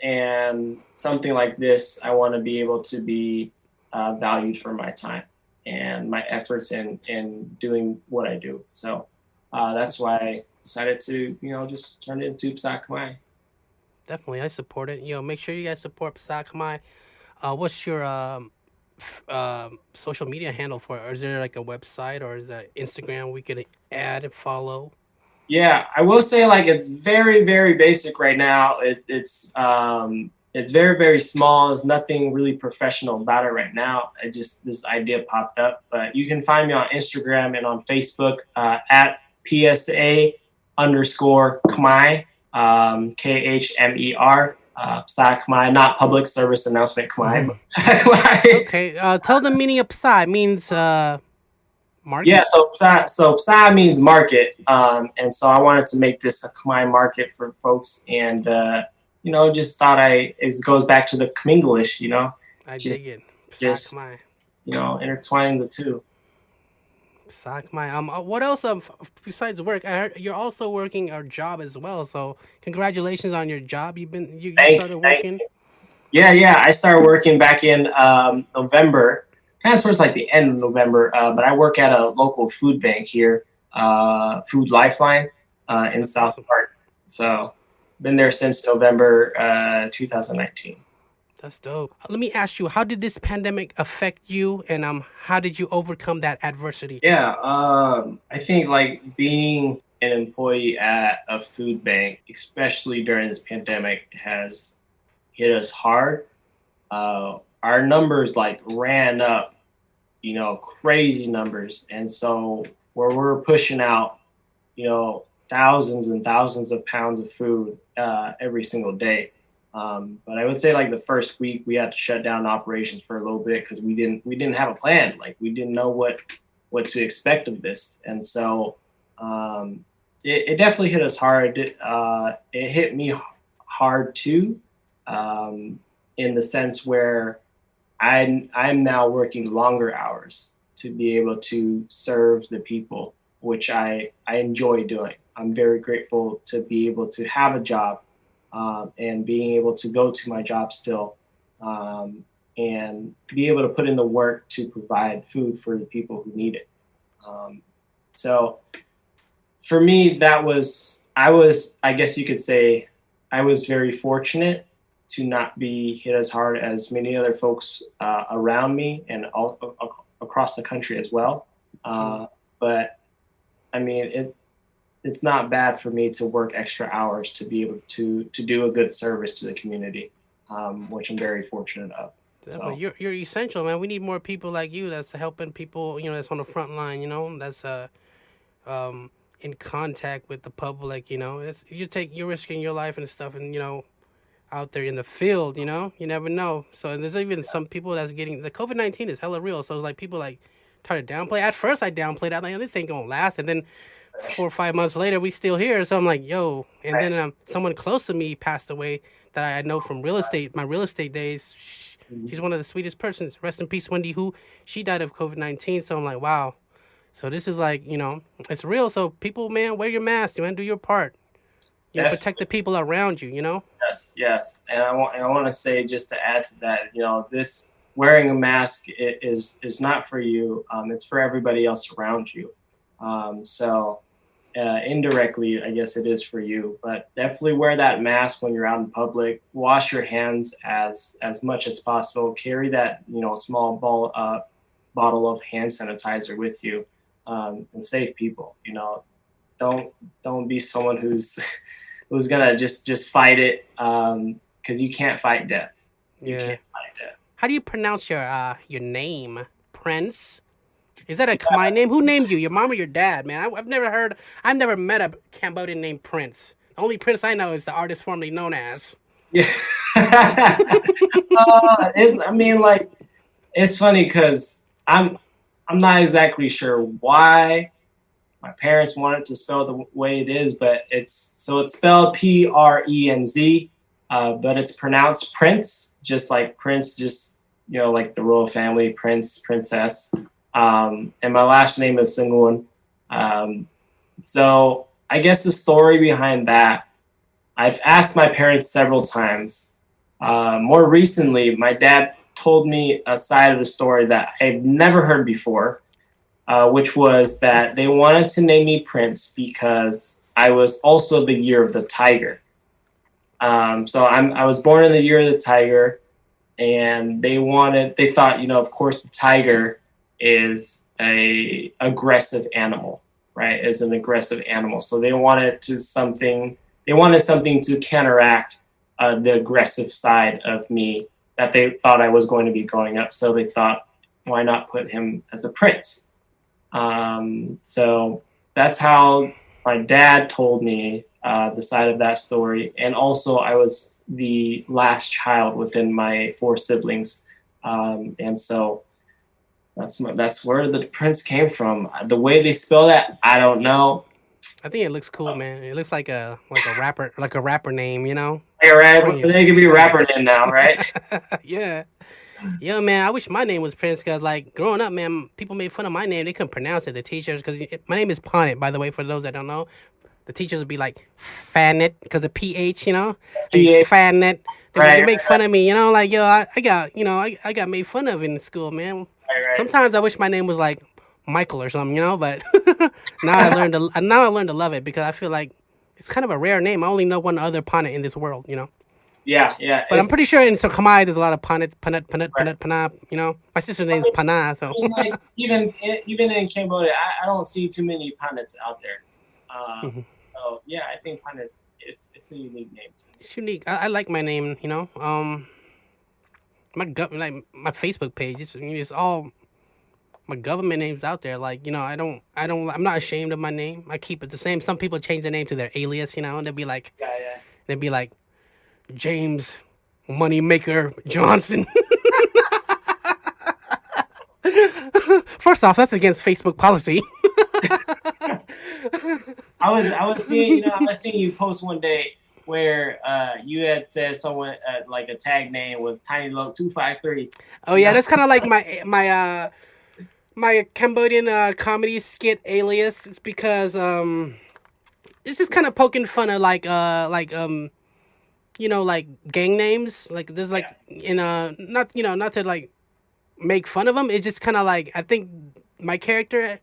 And something like this, I want to be able to be valued for my time and my efforts in doing what I do. So that's why I decided to, just turn it into PSA Khmer. Definitely, I support it. Make sure you guys support PSA Khmer. What's your social media handle for it? Or is there like a website, or is that Instagram we could add and follow? Yeah, I will say like it's very, very basic right now. It's very, very small. There's nothing really professional about it right now. This idea popped up, but you can find me on Instagram and on Facebook at PSA underscore Khmer, KHMER, PSA Khmer, not public service announcement Khmer, but Khmer. Okay, tell the meaning of PSA. It means market. Yeah, so PSA means market, and so I wanted to make this a Khmer market for folks, and just thought it goes back to the Khminglish, I just dig it. PSA just Khmer. intertwining the two. PSA Khmer. What else besides work? I heard you're also working a job as well. So congratulations on your job. You started working. Yeah. I started working back in November, kind of towards like the end of November. But I work at a local food bank here, Food Lifeline, in That's South awesome. Park. So been there since November 2019. That's dope. Let me ask you, how did this pandemic affect you, and how did you overcome that adversity? Yeah, I think like being an employee at a food bank, especially during this pandemic, has hit us hard. Our numbers like ran up, crazy numbers, and so where we're pushing out, thousands and thousands of pounds of food every single day. But I would say like the first week we had to shut down operations for a little bit because we didn't have a plan. Like we didn't know what to expect of this, and so it definitely hit us hard. It hit me hard too, in the sense where I'm now working longer hours to be able to serve the people, which I enjoy doing. I'm very grateful to be able to have a job, and being able to go to my job still, and be able to put in the work to provide food for the people who need it. So for me, I guess you could say, I was very fortunate to not be hit as hard as many other folks around me and all across the country as well. But I mean, it's not bad for me to work extra hours to be able to do a good service to the community, which I'm very fortunate of. Definitely. So You're essential, man. We need more people like you that's helping people, that's on the front line, that's in contact with the public, you're risking your life and stuff, and out there in the field, you never know. So there's even some people that's getting the COVID-19 is hella real. So it's like people like try to downplay. At first I downplayed. I'm like, this ain't gonna last. And then 4 or 5 months later, we still here. So I'm like, yo. And then someone close to me passed away that I know from real estate, my real estate days. She's one of the sweetest persons. Rest in peace, Wendy, who she died of COVID-19. So I'm like, wow. So this is like, it's real. So people, man, wear your mask. Do your part. yes, Protect the people around you. yes, and I want to say, just to add to that, this wearing a mask is not for you. It's for everybody else around you. So indirectly, I guess it is for you, but definitely wear that mask when you're out in public. Wash your hands as much as possible. Carry that small bottle of hand sanitizer with you, and save people. Don't be someone who's who's gonna just fight it, because you can't fight death. You Yeah. can't fight death. How do you pronounce your name? Prince? Is that a Khmer name? Who named you? Your mom or your dad, man? I've never met a Cambodian named Prince. The only Prince I know is the artist formerly known as. Yeah. I mean, like, it's funny because I'm not exactly sure why my parents wanted to spell the way it is, but it's spelled Prenz, but it's pronounced Prince, just like Prince, just like the royal family, Prince, Princess. And my last name is Sa-Ngoun. So I guess the story behind that, I've asked my parents several times. More recently, my dad told me a side of the story that I've never heard before, which was that they wanted to name me Prince because I was also the year of the tiger. So I was born in the year of the tiger, and they thought, of course, the tiger is a aggressive animal, right? Is an aggressive animal. So they wanted something to counteract the aggressive side of me that they thought I was going to be growing up. So they thought, why not put him as a prince? So that's how my dad told me the side of that story. And also I was the last child within my 4 siblings. And so that's where the prince came from. The way they spell that, I don't know. I think it looks cool, man. It looks like a rapper name, Hey, right, Prince. they could be a rapper in now, right? Yeah. Yeah, man. I wish my name was Prince because, like, growing up, man, people made fun of my name. They couldn't pronounce it. The teachers, because my name is Ponnet, by the way, for those that don't know. The teachers would be like, Fannet, because of PH, Like, Fannet. They make fun of me, like, yo, I got made fun of in school, man. Right. Sometimes I wish my name was like Michael or something, but now I learned to love it because I feel like It's kind of a rare name. I only know one other Pana in this world, you know. Yeah, yeah. But I'm It's pretty sure in Khmer there's a lot of Panat, Panat, Panat, right. Panat, Panat. You know, my sister's I name's mean, Pana, so like even in Cambodia, I don't see too many pundits out there. Uh, so yeah, I think pundits it's a unique name too. it's unique. I like my name. You know, like my Facebook page. It's all my government names out there. Like, you know, I'm not ashamed of my name. I keep it the same. Some people change their name to their alias, you know, and Yeah, yeah. they'll be like James Moneymaker Johnson. First off, that's against Facebook policy. I was seeing I was seeing you post one day where you had said someone like a tag name with Tiny Loc 253. Oh yeah, that's kind of like my Cambodian comedy skit alias. It's because it's just kind of poking fun of you know, like gang names. Like there's like Yeah, in not, you know, not to like make fun of them. It's just kind of like, I think my character,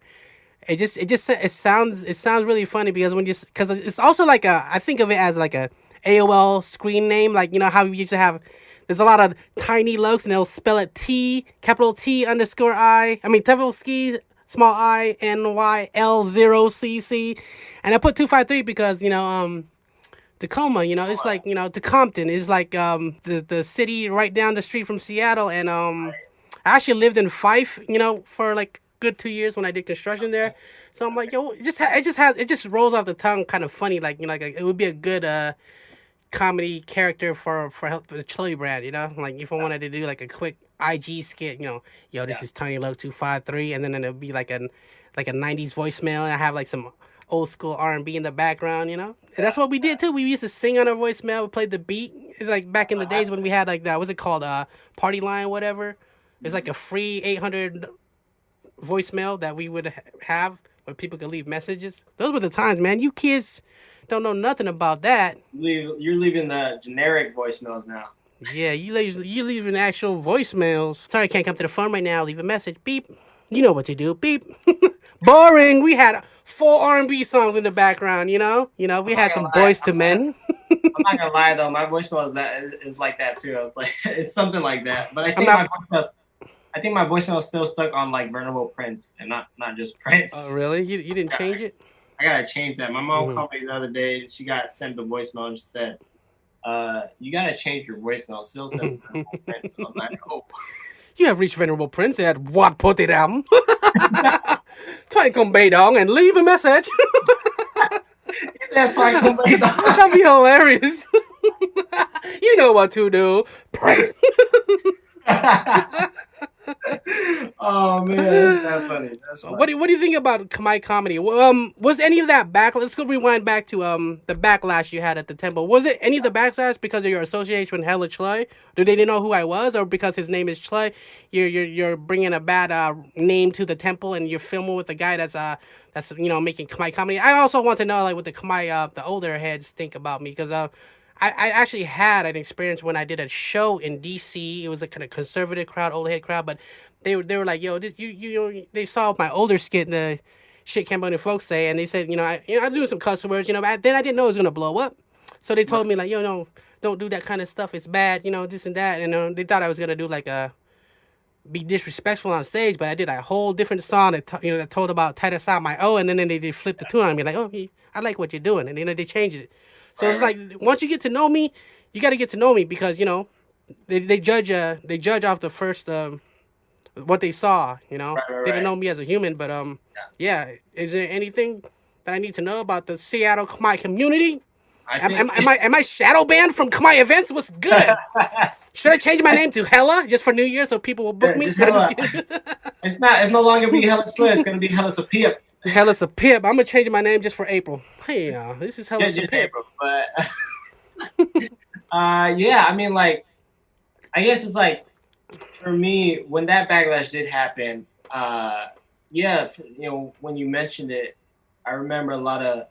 it sounds really funny because when you, because it's also like a, I think of it as like a AOL screen name. Like, you know how we used to have, there's a lot of tiny locs and they'll spell it T, capital T underscore I mean capital ski small I NYL0CC. And I put 253 because, you know, Tacoma, you know, it's like, you know, Compton is like the city right down the street from Seattle. And I actually lived in Fife, you know, for like good 2 years when I did construction there. So I'm like, yo, it just rolls off the tongue, kind of funny, like, you know, like it would be a good comedy character for the Chluy brand, you know, like if I wanted to do like a quick IG skit, you know, yo, this yeah, is Tiny Loc 253, and then it'll be like a '90s voicemail, and I have like some old school R&B in the background, you know. And that's what we did too. We used to sing on our voicemail. We played the beat. It's like back in the days when we had like that. What's it called? Party line, whatever. It's like a free 800 voicemail that we would have where people could leave messages. Those were the times, man. You kids don't know nothing about that. you're leaving the generic voicemails now. Yeah, you leaving actual voicemails. Sorry, I can't come to the phone right now. Leave a message. Beep. You know what to do. Beep. Boring. We had full R&B songs in the background. You know. We I'm had not gonna some lie. Boys to Men. I'm not gonna lie though. My voicemail is like that too. It's like it's something like that. But I'm not. I think my voicemail is still stuck on like Venerable Prince and not just Oh, Prince. really? You didn't change it? I gotta change that. My mom Hmm. called me the other day. She got sent a voicemail and she said, you gotta change your voicemail. It still says Venerable Prince. I was like, oh. You have reached Venerable Prince at Watt Pothiram. Try to come Baydong and leave a message. He said twice. That'd be hilarious. You know what to do. Pray. Oh man, that's funny. That's funny. What do you think about Khmer comedy? Was any of that back? Let's go rewind back to the backlash you had at the temple. Was it any of the backlash because of your association with Hella Chluy? Did they know who I was, or because his name is Chluy, you're bringing a bad name to the temple and you're filming with a guy that's you know making Khmer comedy? I also want to know like what the Khmer the older heads think about me because I actually had an experience when I did a show in DC. It was a kind of conservative crowd, old head crowd, but they were like, yo, this, they saw my older skit, the shit Cambodian folks say, and they said, I do some cuss words, but then I didn't know it was gonna blow up. So they told me like, yo, no, don't do that kind of stuff. It's bad, this and that. And they thought I was gonna do like be disrespectful on stage, but I did a whole different song that told about tight aside my O, and then they flipped the tune on me like, oh, I like what you're doing, and then they changed it. So it's like once you get to know me, you got to get to know me because they judge off the first what they saw. They didn't know me as a human, but yeah. Is there anything that I need to know about the Seattle Khmer community? Am I shadow banned from Khmer events? What's good? Should I change my name to Hella just for New Year so people will book me? It's no longer be Hella Chluy. It's gonna be Hella Sapip. Hella's a pip. I'm gonna change my name just for April. Hey, this is Hella's a pip. April, but yeah, I mean, like, I guess it's like for me when that backlash did happen. Yeah, when you mentioned it, I remember not a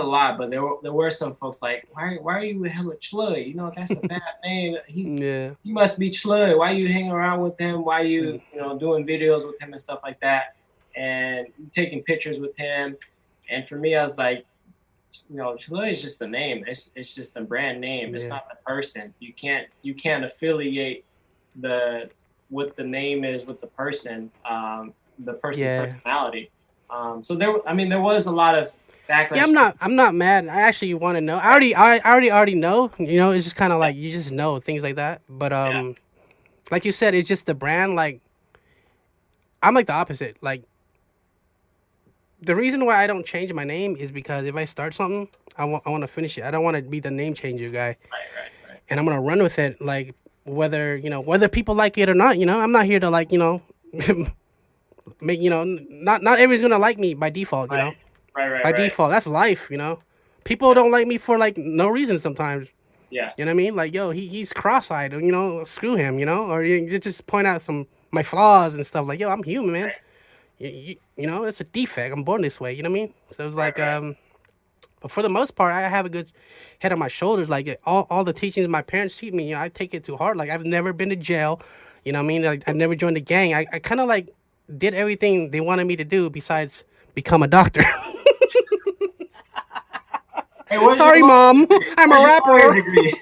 lot, but there were some folks like, why are you with Hella Chluy? That's a bad name. He must be Chluy. Why are you hanging around with him? Why are you doing videos with him and stuff like that? And taking pictures with him. And for me, I was like, Chluy is just the name. It's just the brand name. It's Yeah. not the person. You can't affiliate the what the name is with the person, the person's Yeah. personality. So there was a lot of Yeah, backlash. I'm not mad. I actually want to know. I already know. It's just kind of like you just know things like that. But Yeah, like you said, it's just the brand. Like I'm like the opposite. Like the reason why I don't change my name is because if I start something, I want to finish it. I don't want to be the name changer guy, right. and I'm gonna run with it. Like whether people like it or not. I'm not here to like make not everybody's gonna like me by default. Right, By right. default, that's life. People don't like me for like no reason sometimes. Yeah, You know what I mean? Like, yo, he's cross-eyed. Screw him. Or you just point out my flaws and stuff. Like, yo, I'm human, man. right, It's a defect. I'm born this way. You know what I mean? So it's like, right. but for the most part, I have a good head on my shoulders. Like all the teachings my parents teach me, I take it too hard. Like I've never been to jail. You know what I mean? Like I've never joined a gang. I kind of like did everything they wanted me to do besides become a doctor. Hey, what's your Sorry, mom. I'm a lawyer rapper. degree?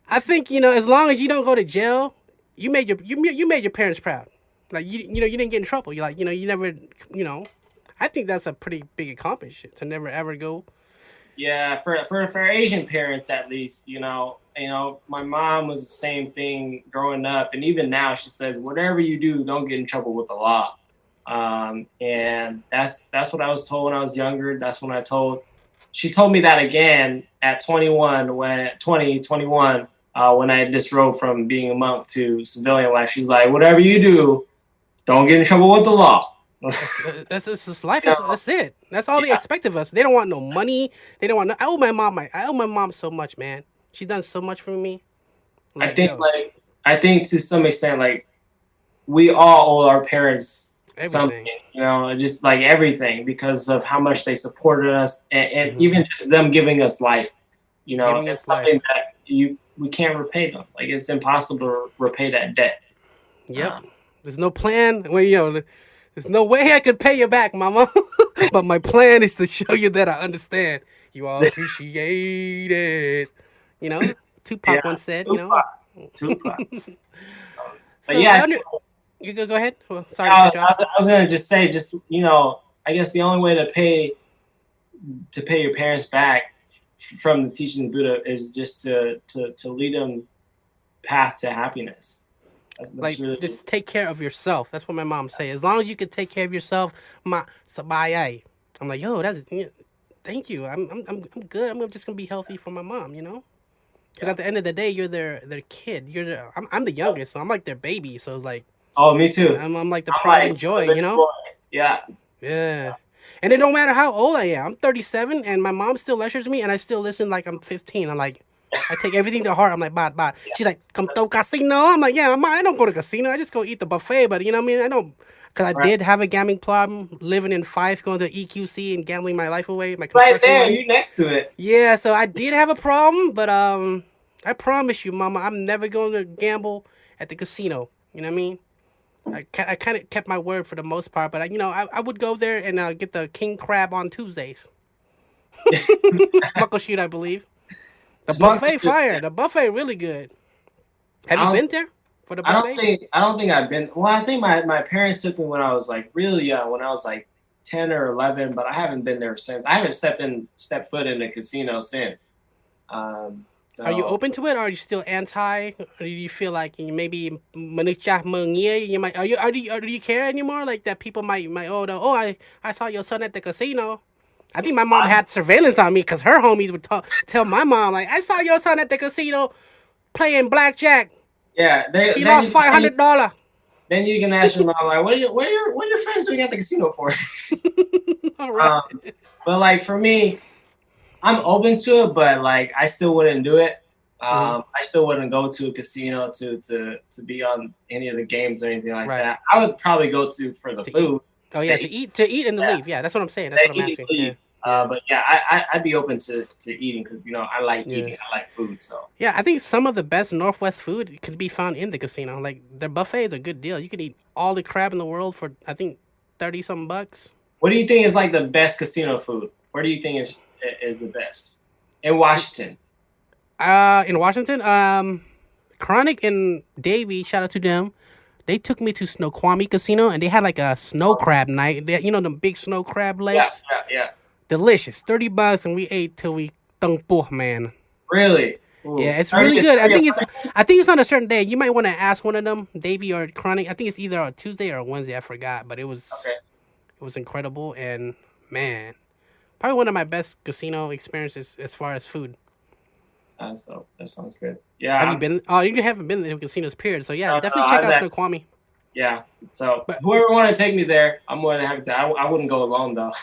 I think as long as you don't go to jail, you made your parents proud. Like you didn't get in trouble. You like you never I think that's a pretty big accomplishment to never ever go. Yeah, for Asian parents at least, my mom was the same thing growing up, and even now she says, whatever you do, don't get in trouble with the law. And that's what I was told when I was younger. That's when she told me that again at 21 when 2021 when I disrobed from being a monk to civilian life. She's like, whatever you do, don't get in trouble with the law. That's just life. You That's it. That's all they yeah, expect of us. They don't want no money. They don't want. I owe my mom so much, man. She's done so much for me. I Like think yo, like I think to some extent like we all owe our parents something, everything. just like everything because of how much they supported us and Hmm. even just them giving us life. Giving It's us life. something that we can't repay them. Like it's impossible to repay that debt. Yep. Um, There's no plan. Well, there's no way I could pay you back, mama. But my plan is to show you that I understand. You all appreciate it. You know, yeah, Tupac once said. Tupac. But So I yeah, under. You go ahead. Well, sorry to I, cut you I, off. I was gonna just say, I guess the only way to pay your parents back from the teaching of Buddha is just to lead them path to happiness. That's Like, really just take care of yourself. That's what my mom say. As long as you can take care of yourself, ma sabayay. I'm like, yo, thank you. I'm good. I'm just gonna be healthy for my mom. Because yeah. at the end of the day, you're their kid. I'm the youngest, so I'm like their baby. So it's like Oh, me too. I'm like the I'm pride like and joy. a little boy. Yeah, Yeah. And it don't matter how old I am. I'm 37, and my mom still lectures me, and I still listen like I'm 15. I'm like, I take everything to heart. I'm like, bad. She's like, come to casino. I'm like, yeah, I don't go to casino. I just go eat the buffet. But you know what I mean? I don't, because I right, did have a gambling problem, living in Fife, going to EQC and gambling my life away, my right construction there. life. You next to it. Yeah, so I did have a problem, but I promise you, mama, I'm never going to gamble at the casino. You know what I mean? I kind of kept my word for the most part, but I would go there and get the king crab on Tuesdays. Muckleshoot, I believe. The It's one buffet thing. fire. The buffet really good. Have I you don't. been there for the buffet? I don't think I've been. Well, I think my parents took me when I was like really young, when I was like 10 or 11, but I haven't been there since. I haven't stepped foot in a casino since. Are you So open to it, or are you still anti? Or do you feel like you maybe manucha mungye, you might? Do you care anymore? Like that people might I saw your son at the casino. I think my mom I, had surveillance on me because her homies would tell my mom like I saw your son at the casino playing blackjack. yeah, He lost $500. then you can ask your mom like, what are your friends doing at the casino for? All right. Um, but like for me, I'm open to it, but like I still wouldn't do it. Hmm. I still wouldn't go to a casino to be on any of the games or anything like Right. that. I would probably go to for the To eat. food. Oh yeah, To to eat and to yeah, leave. Yeah, that's what I'm saying. That's what I'm eat and asking. Yeah. leave. Yeah. But yeah, I'd be open to eating because I like Yeah. eating. I like food. So Yeah, I think some of the best Northwest food could be found in the casino. Like their buffet is a good deal. You could eat all the crab in the world for I think 30 something bucks. What do you think is like the best casino food? Where do you think is the best in Washington? In Washington, Chronic and Davey, shout out to them. They took me to Snoqualmie Casino and they had like a snow crab night. You know, the big snow crab Yeah, legs? yeah. Delicious. $30 and we ate till we tung po, man. Really? Yeah, Ooh. it's Are really you, good. are you, I think it's on a certain day. You might want to ask one of them, Davey or Chronic. I think it's either a Tuesday or a Wednesday, I forgot, but okay. it was incredible and man, probably one of my best casino experiences as far as food. So that sounds good. Have you Yeah. been? Oh, you haven't been to casinos, period. So yeah, No, definitely check out Snoqualmie. yeah. So But whoever want to take me there, I'm more than happy to. I wouldn't go alone though.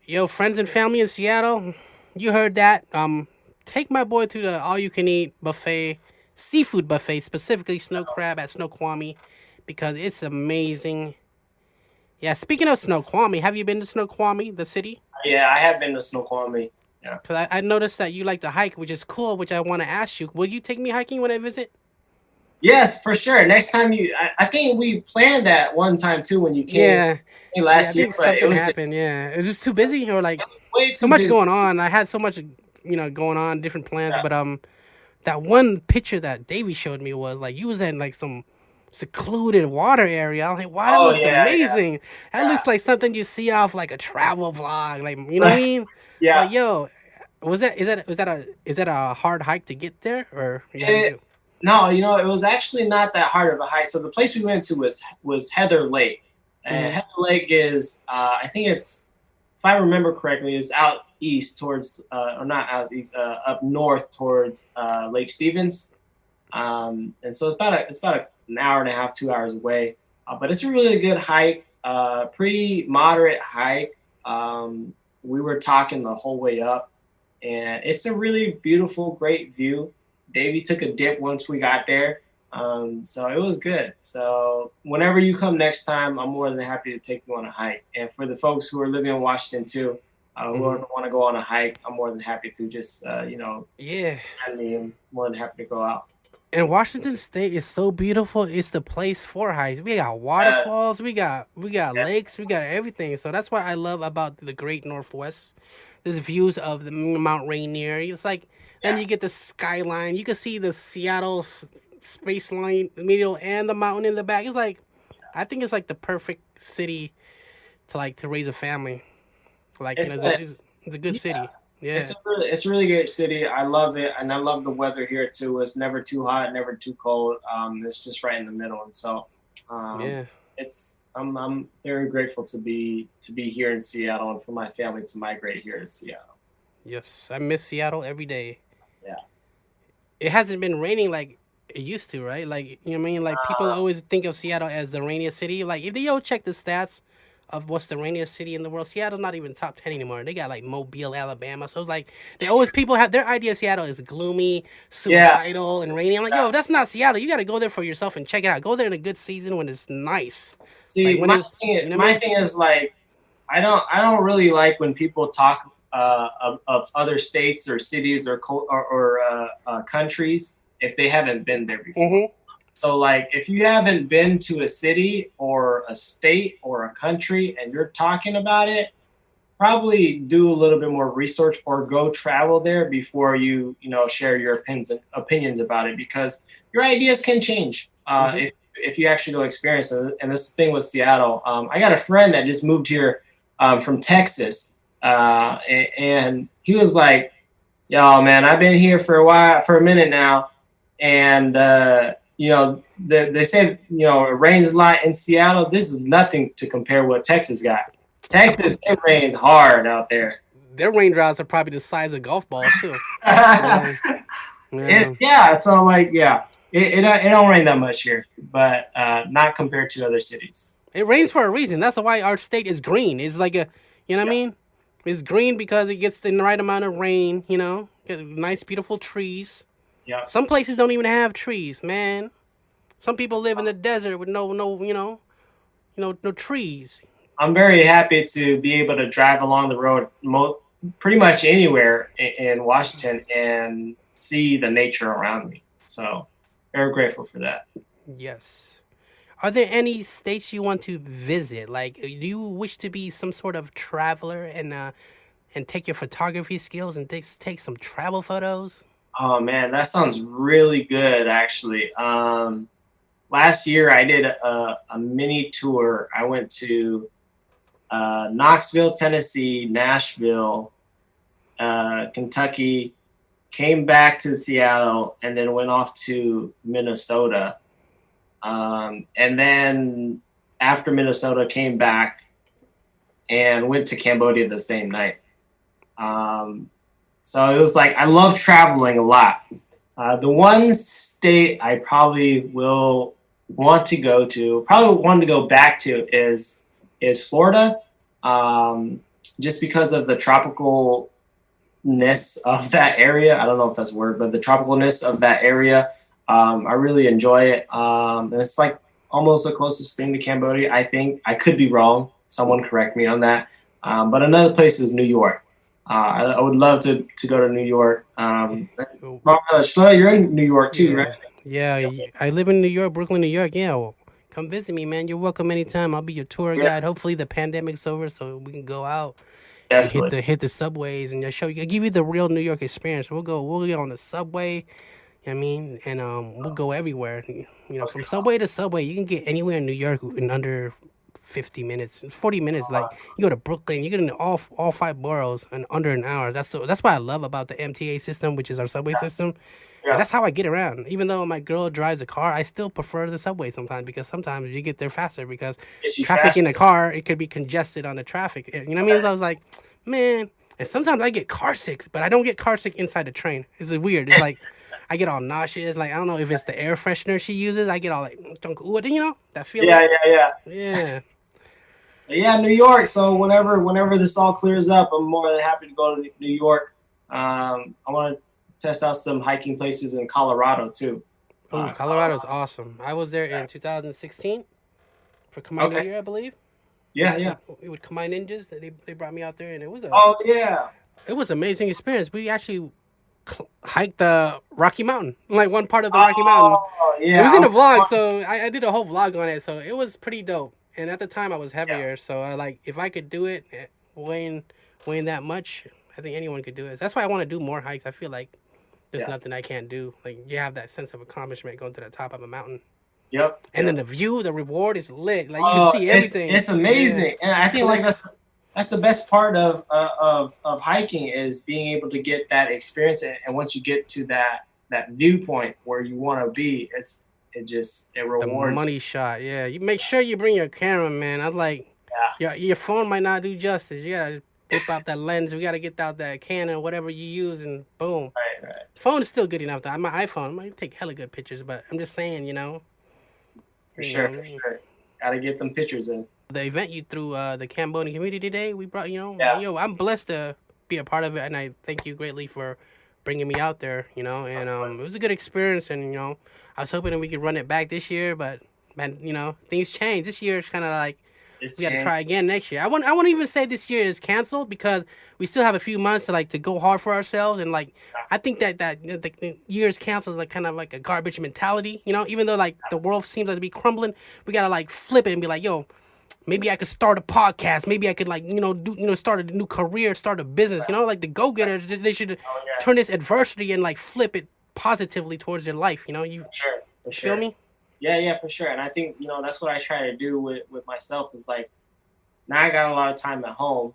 yo, friends and family in Seattle, you heard that. Take my boy to the all-you-can-eat buffet, seafood buffet, specifically snow crab at Snoqualmie, because it's amazing. Yeah, speaking of Snoqualmie, have you been to Snoqualmie, the city? Yeah, I have been to Snoqualmie. Yeah. Because I noticed that you like to hike, which is cool, which I want to ask you. Will you take me hiking when I visit? Yes, for sure. Next time I think we planned that one time too when you came Yeah. Yeah, I last year, think but it something was happened. Yeah. It was just too busy or like way so too much busy. going on. I had so much, going on, different plans, Yeah, but that one picture that Davey showed me was like you was in like some secluded water area. I'm like, wow, that oh looks yeah, amazing. That yeah, looks like something you see off like a travel vlog. Like, you know what I yeah. mean? Yeah. Like, yo, is that a hard hike to get there, or how do you It, do? no, it was actually not that hard of a hike. So the place we went to was Heather Lake, and Mm-hmm. Heather Lake is I think it's, if I remember correctly, is out east towards or not out east, up north towards Lake Stevens. And so it's about an hour and a half, 2 hours away. But it's a really good hike, pretty moderate hike. We were talking the whole way up, and it's a really beautiful, great view. Davey took a dip once we got there, so it was good. So whenever you come next time, I'm more than happy to take you on a hike. And for the folks who are living in Washington too, who Mm-hmm. want to go on a hike, I'm more than happy to just Yeah. send me. I'm more than happy to go out. And Washington State is so beautiful. It's the place for hikes. We got Uh, waterfalls, we got yeah, lakes, we got everything. So that's what I love about the Great Northwest. There's views of the Mount Rainier. It's like then yeah. you get the skyline. You can see the Seattle space line, the middle, and the mountain in the back. It's like I think it's like the perfect city to raise a family. Like It's a, it's a good yeah, city. Yeah, it's a really great city. I love it, and I love the weather here too. It's never too hot, never too cold. It's just right in the middle, and so yeah. I'm very grateful to be here in Seattle and for my family to migrate here to Seattle. Yes, I miss Seattle every day. Yeah. It hasn't been raining like it used to, right? Like, you know what I mean? Like people Uh, always think of Seattle as the rainiest city. Like if they check the stats of what's the rainiest city in the world, Seattle's not even top 10 anymore. They got like Mobile, Alabama. So it's like they always people have their idea of Seattle is gloomy, yeah. suicidal, and rainy. I'm like, yo, that's not Seattle. You got to go there for yourself and check it out. Go there in a good season when it's nice. Like See, when it's, you know what I my mean? thing is like I don't really like when people talk of other states or cities or countries if they haven't been there before. Mm-hmm. So like if you haven't been to a city or a state or a country and you're talking about it, probably do a little bit more research or go travel there before you share your opinions about it, because your ideas can change Mm-hmm. if you actually go experience it. And this thing with Seattle, I got a friend that just moved here from Texas, and he was like, "Yo, man, I've been here for a minute now, and they say it rains a lot in Seattle. This is nothing to compare what Texas got. Texas, it rains hard out there." Their raindrops are probably the size of golf balls too. Yeah, yeah. Yeah, so like, yeah, it don't rain that much here, but not compared to other cities. It rains for a reason. That's why our state is green. It's like you know what I Yeah, mean? It's green because it gets the right amount of rain, get nice, beautiful trees. yeah. Some places don't even have trees, man. Some people live in the desert with no, no trees. I'm very happy to be able to drive along the road pretty much anywhere in Washington and see the nature around me. So very grateful for that. Yes. Are there any states you want to visit? Like, do you wish to be some sort of traveler and take your photography skills and take some travel photos? Oh man, that sounds really good actually. Last year I did a mini tour. I went to Knoxville, Tennessee, Nashville, Kentucky, came back to Seattle, and then went off to Minnesota. And then after Minnesota, came back and went to Cambodia the same night. So it was like I love traveling a lot. The one state I probably will want to go to, probably want to go back to, is Florida, just because of the tropicalness of that area. I don't know if that's a word, but the tropicalness of that area. I really enjoy it. It's like almost the closest thing to Cambodia, I think. I could be wrong. Someone correct me on that. But another place is New York. I would love to go to New York. Chluy, you're in New York too, Yeah, right? yeah. I live in New York, Brooklyn, New York. Yeah, well, come visit me, man. You're welcome anytime. I'll be your tour Yeah, guide. Hopefully, the pandemic's over so we can go out and hit definitely. the subways and just show you, give you the real New York experience. We'll get on the subway. I mean, and we'll go everywhere. You know, from subway to subway, you can get anywhere in New York in under 50 minutes, 40 minutes. Like you go to Brooklyn, you get in all five boroughs in under an hour. That's what I love about the MTA system, which is our subway system, and Yeah, that's how I get around. Even though my girl drives a car, I still prefer the subway sometimes because sometimes you get there faster because is she traffic fast? in the car it could be congested on the traffic. You know what I mean? So I was like, man. And sometimes I get car sick, but I don't get car sick inside the train. It's weird. It's like I get all nauseous. Like I don't know if it's the air freshener she uses. I get all like, you know, that Yeah, feeling. yeah, yeah. Yeah. Yeah, New York. So whenever this all clears up, I'm more than happy to go to New York. I want to test out some hiking places in Colorado too. Oh, Colorado's Colorado. awesome. I was there in 2016 for Khmer New Okay. Year, I believe. Yeah, yeah. With Khmer Ninjas. They brought me out there, and Oh yeah. it was an amazing experience. We actually hiked the Rocky Mountain, like one part of the Rocky Mountain. Oh It was yeah. in a vlog, so I did a whole vlog on it. So it was pretty dope. And at the time, I was Yeah, heavier, so I like if I could do it, weighing that much, I think anyone could do it. That's why I want to do more hikes. I feel like there's yeah. nothing I can't do. Like you have that sense of accomplishment going to the top of a mountain, Yep. and then Yep. the view, the reward is lit. Like you can Oh, see it's everything. it's Yeah, amazing, and I think like cliffs. that's the best part of hiking is being able to get that experience, and once you get to that viewpoint where you want to be, it The rewards. money shot. Yeah, you make sure you bring your camera, man. I was like, Yeah. your phone might not do justice. You gotta whip out that lens. We gotta get out that Canon, whatever you use, and boom. Right. Right. Phone is still good enough. Though. My iPhone, I might take hella good pictures, but I'm just saying, For you sure. For know, sure. Got to get them pictures in. the event you threw, the Cambodian Community Day, we brought, Yeah. I'm blessed to be a part of it, and I thank you greatly for bringing me out there, and it was a good experience, and I was hoping that we could run it back this year, but man, things change. This year it's kind of like It's we got to changed. try again next year. I won't even say this year is canceled because we still have a few months to go hard for ourselves, and like I think that the year is canceled is like kind of like a garbage mentality, even though like the world seems like to be crumbling, we gotta like flip it and be like, yo, maybe I could start a podcast. Maybe I could like start a new career, start a business. Like the go getters, they should Oh yeah. turn this adversity and like flip it positively towards their life. You For sure. For feel sure. me? Yeah. Yeah. For sure. And I think that's what I try to do with myself is like now I got a lot of time at home.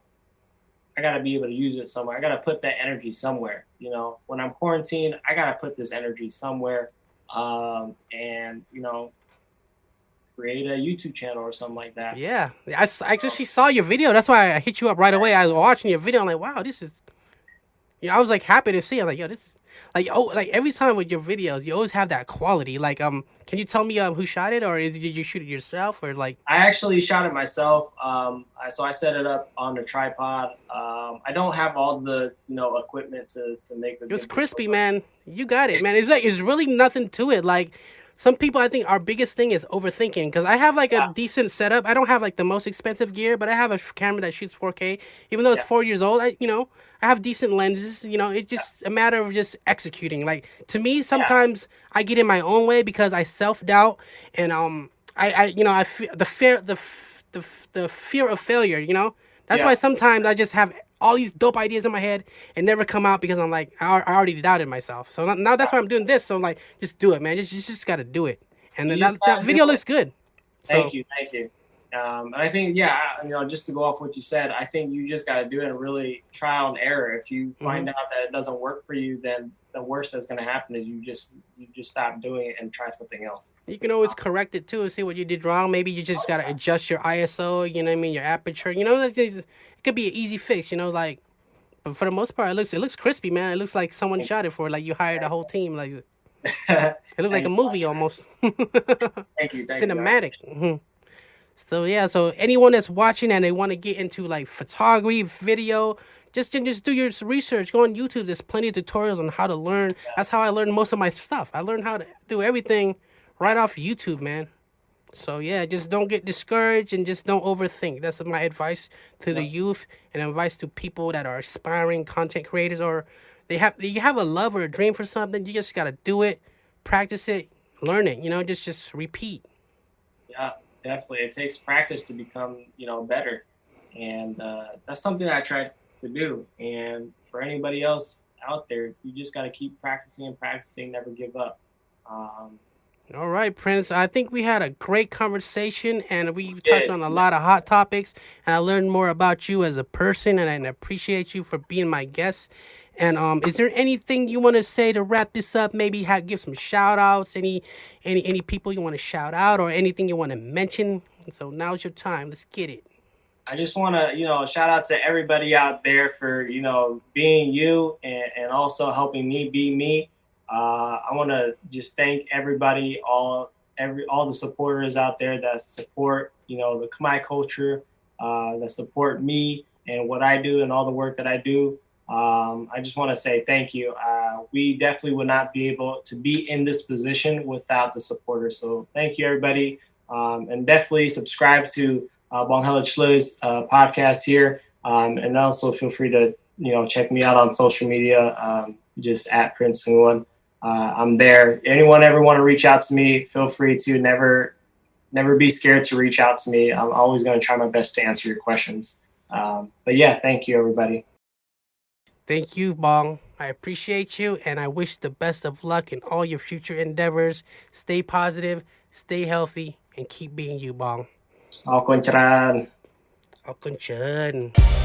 I got to be able to use it somewhere. I got to put that energy somewhere. When I'm quarantined, I got to put this energy somewhere, and create a YouTube channel or something like that. Yeah, I actually saw your video. That's why I hit you up right away. I was watching your video. I'm like, wow, this is. I was like happy to see. I'm like, yo, this, like every time with your videos, you always have that quality. Like, can you tell me who shot it, or did you shoot it yourself, or like? I actually shot it myself. So I set it up on the tripod. I don't have all the equipment to make the It was good video, crispy, but man. You got it, man. It's like it's really nothing to it. Like some people, I think our biggest thing is overthinking. Because I have like a yeah, decent setup. I don't have like the most expensive gear, but I have a camera that shoots 4K. Even though it's yeah, 4 years old, I have decent lenses. It's yeah, just a matter of just executing. Like to me, yeah, sometimes I get in my own way because I self doubt and I fear the fear of failure. That's why Yeah. sometimes I just have all these dope ideas in my head and never come out because I'm like I already doubted myself. So now that's why I'm doing this. So I'm like, just do it, man. Just gotta do it. And then You just that gotta do video it. looks good. Thank So you, thank you. And I think, yeah, just to go off what you said, I think you just got to do it and really trial and error. If you mhm. find out that it doesn't work for you, then the worst that's going to happen is you just stop doing it and try something else. You can always correct it too and see what you did wrong. Maybe you just gotta adjust your ISO. You know what I mean? Your aperture. It could be an easy fix. Like. But for the most part, it looks crispy, man. It looks like someone Thank shot it for like you hired a whole team. Like it you. looked like a Thank movie almost. you. Cinematic. So yeah, so anyone that's watching and they want to get into like photography, video, just do your research. Go on YouTube. There's plenty of tutorials on how to learn. That's how I learned most of my stuff. I learned how to do everything right off YouTube, man. So yeah, just don't get discouraged and just don't overthink. That's my advice to the Yeah. youth and advice to people that are aspiring content creators or you have a love or a dream for something. You just gotta do it, practice it, learn it. Just repeat. Yeah, definitely. It takes practice to become, better. And that's something I tried to do. And for anybody else out there, you just got to keep practicing and practicing, never give up. Um, All right, Prince. I think we had a great conversation and we touched did. on a lot of hot topics. And I learned more about you as a person and I appreciate you for being my guest. And is there anything you want to say to wrap this up? Maybe give some shout outs, any people you want to shout out or anything you want to mention. So now's your time. Let's get it. I just want to, shout out to everybody out there for, being you and also helping me be me. I want to just thank everybody, all the supporters out there that support, the Khmer culture, that support me and what I do and all the work that I do. I just want to say thank you. We definitely would not be able to be in this position without the supporters. So thank you, everybody. And definitely subscribe to Bong Hela Chluy's podcast here. And also feel free to, check me out on social media, just at Prenz Sa-Ngoun. I'm there. Anyone ever want to reach out to me, feel free to never be scared to reach out to me. I'm always going to try my best to answer your questions. But yeah, thank you, everybody. Thank you, Bong. I appreciate you and I wish the best of luck in all your future endeavors. Stay positive, stay healthy, and keep being you, Bong. Ako, Ako,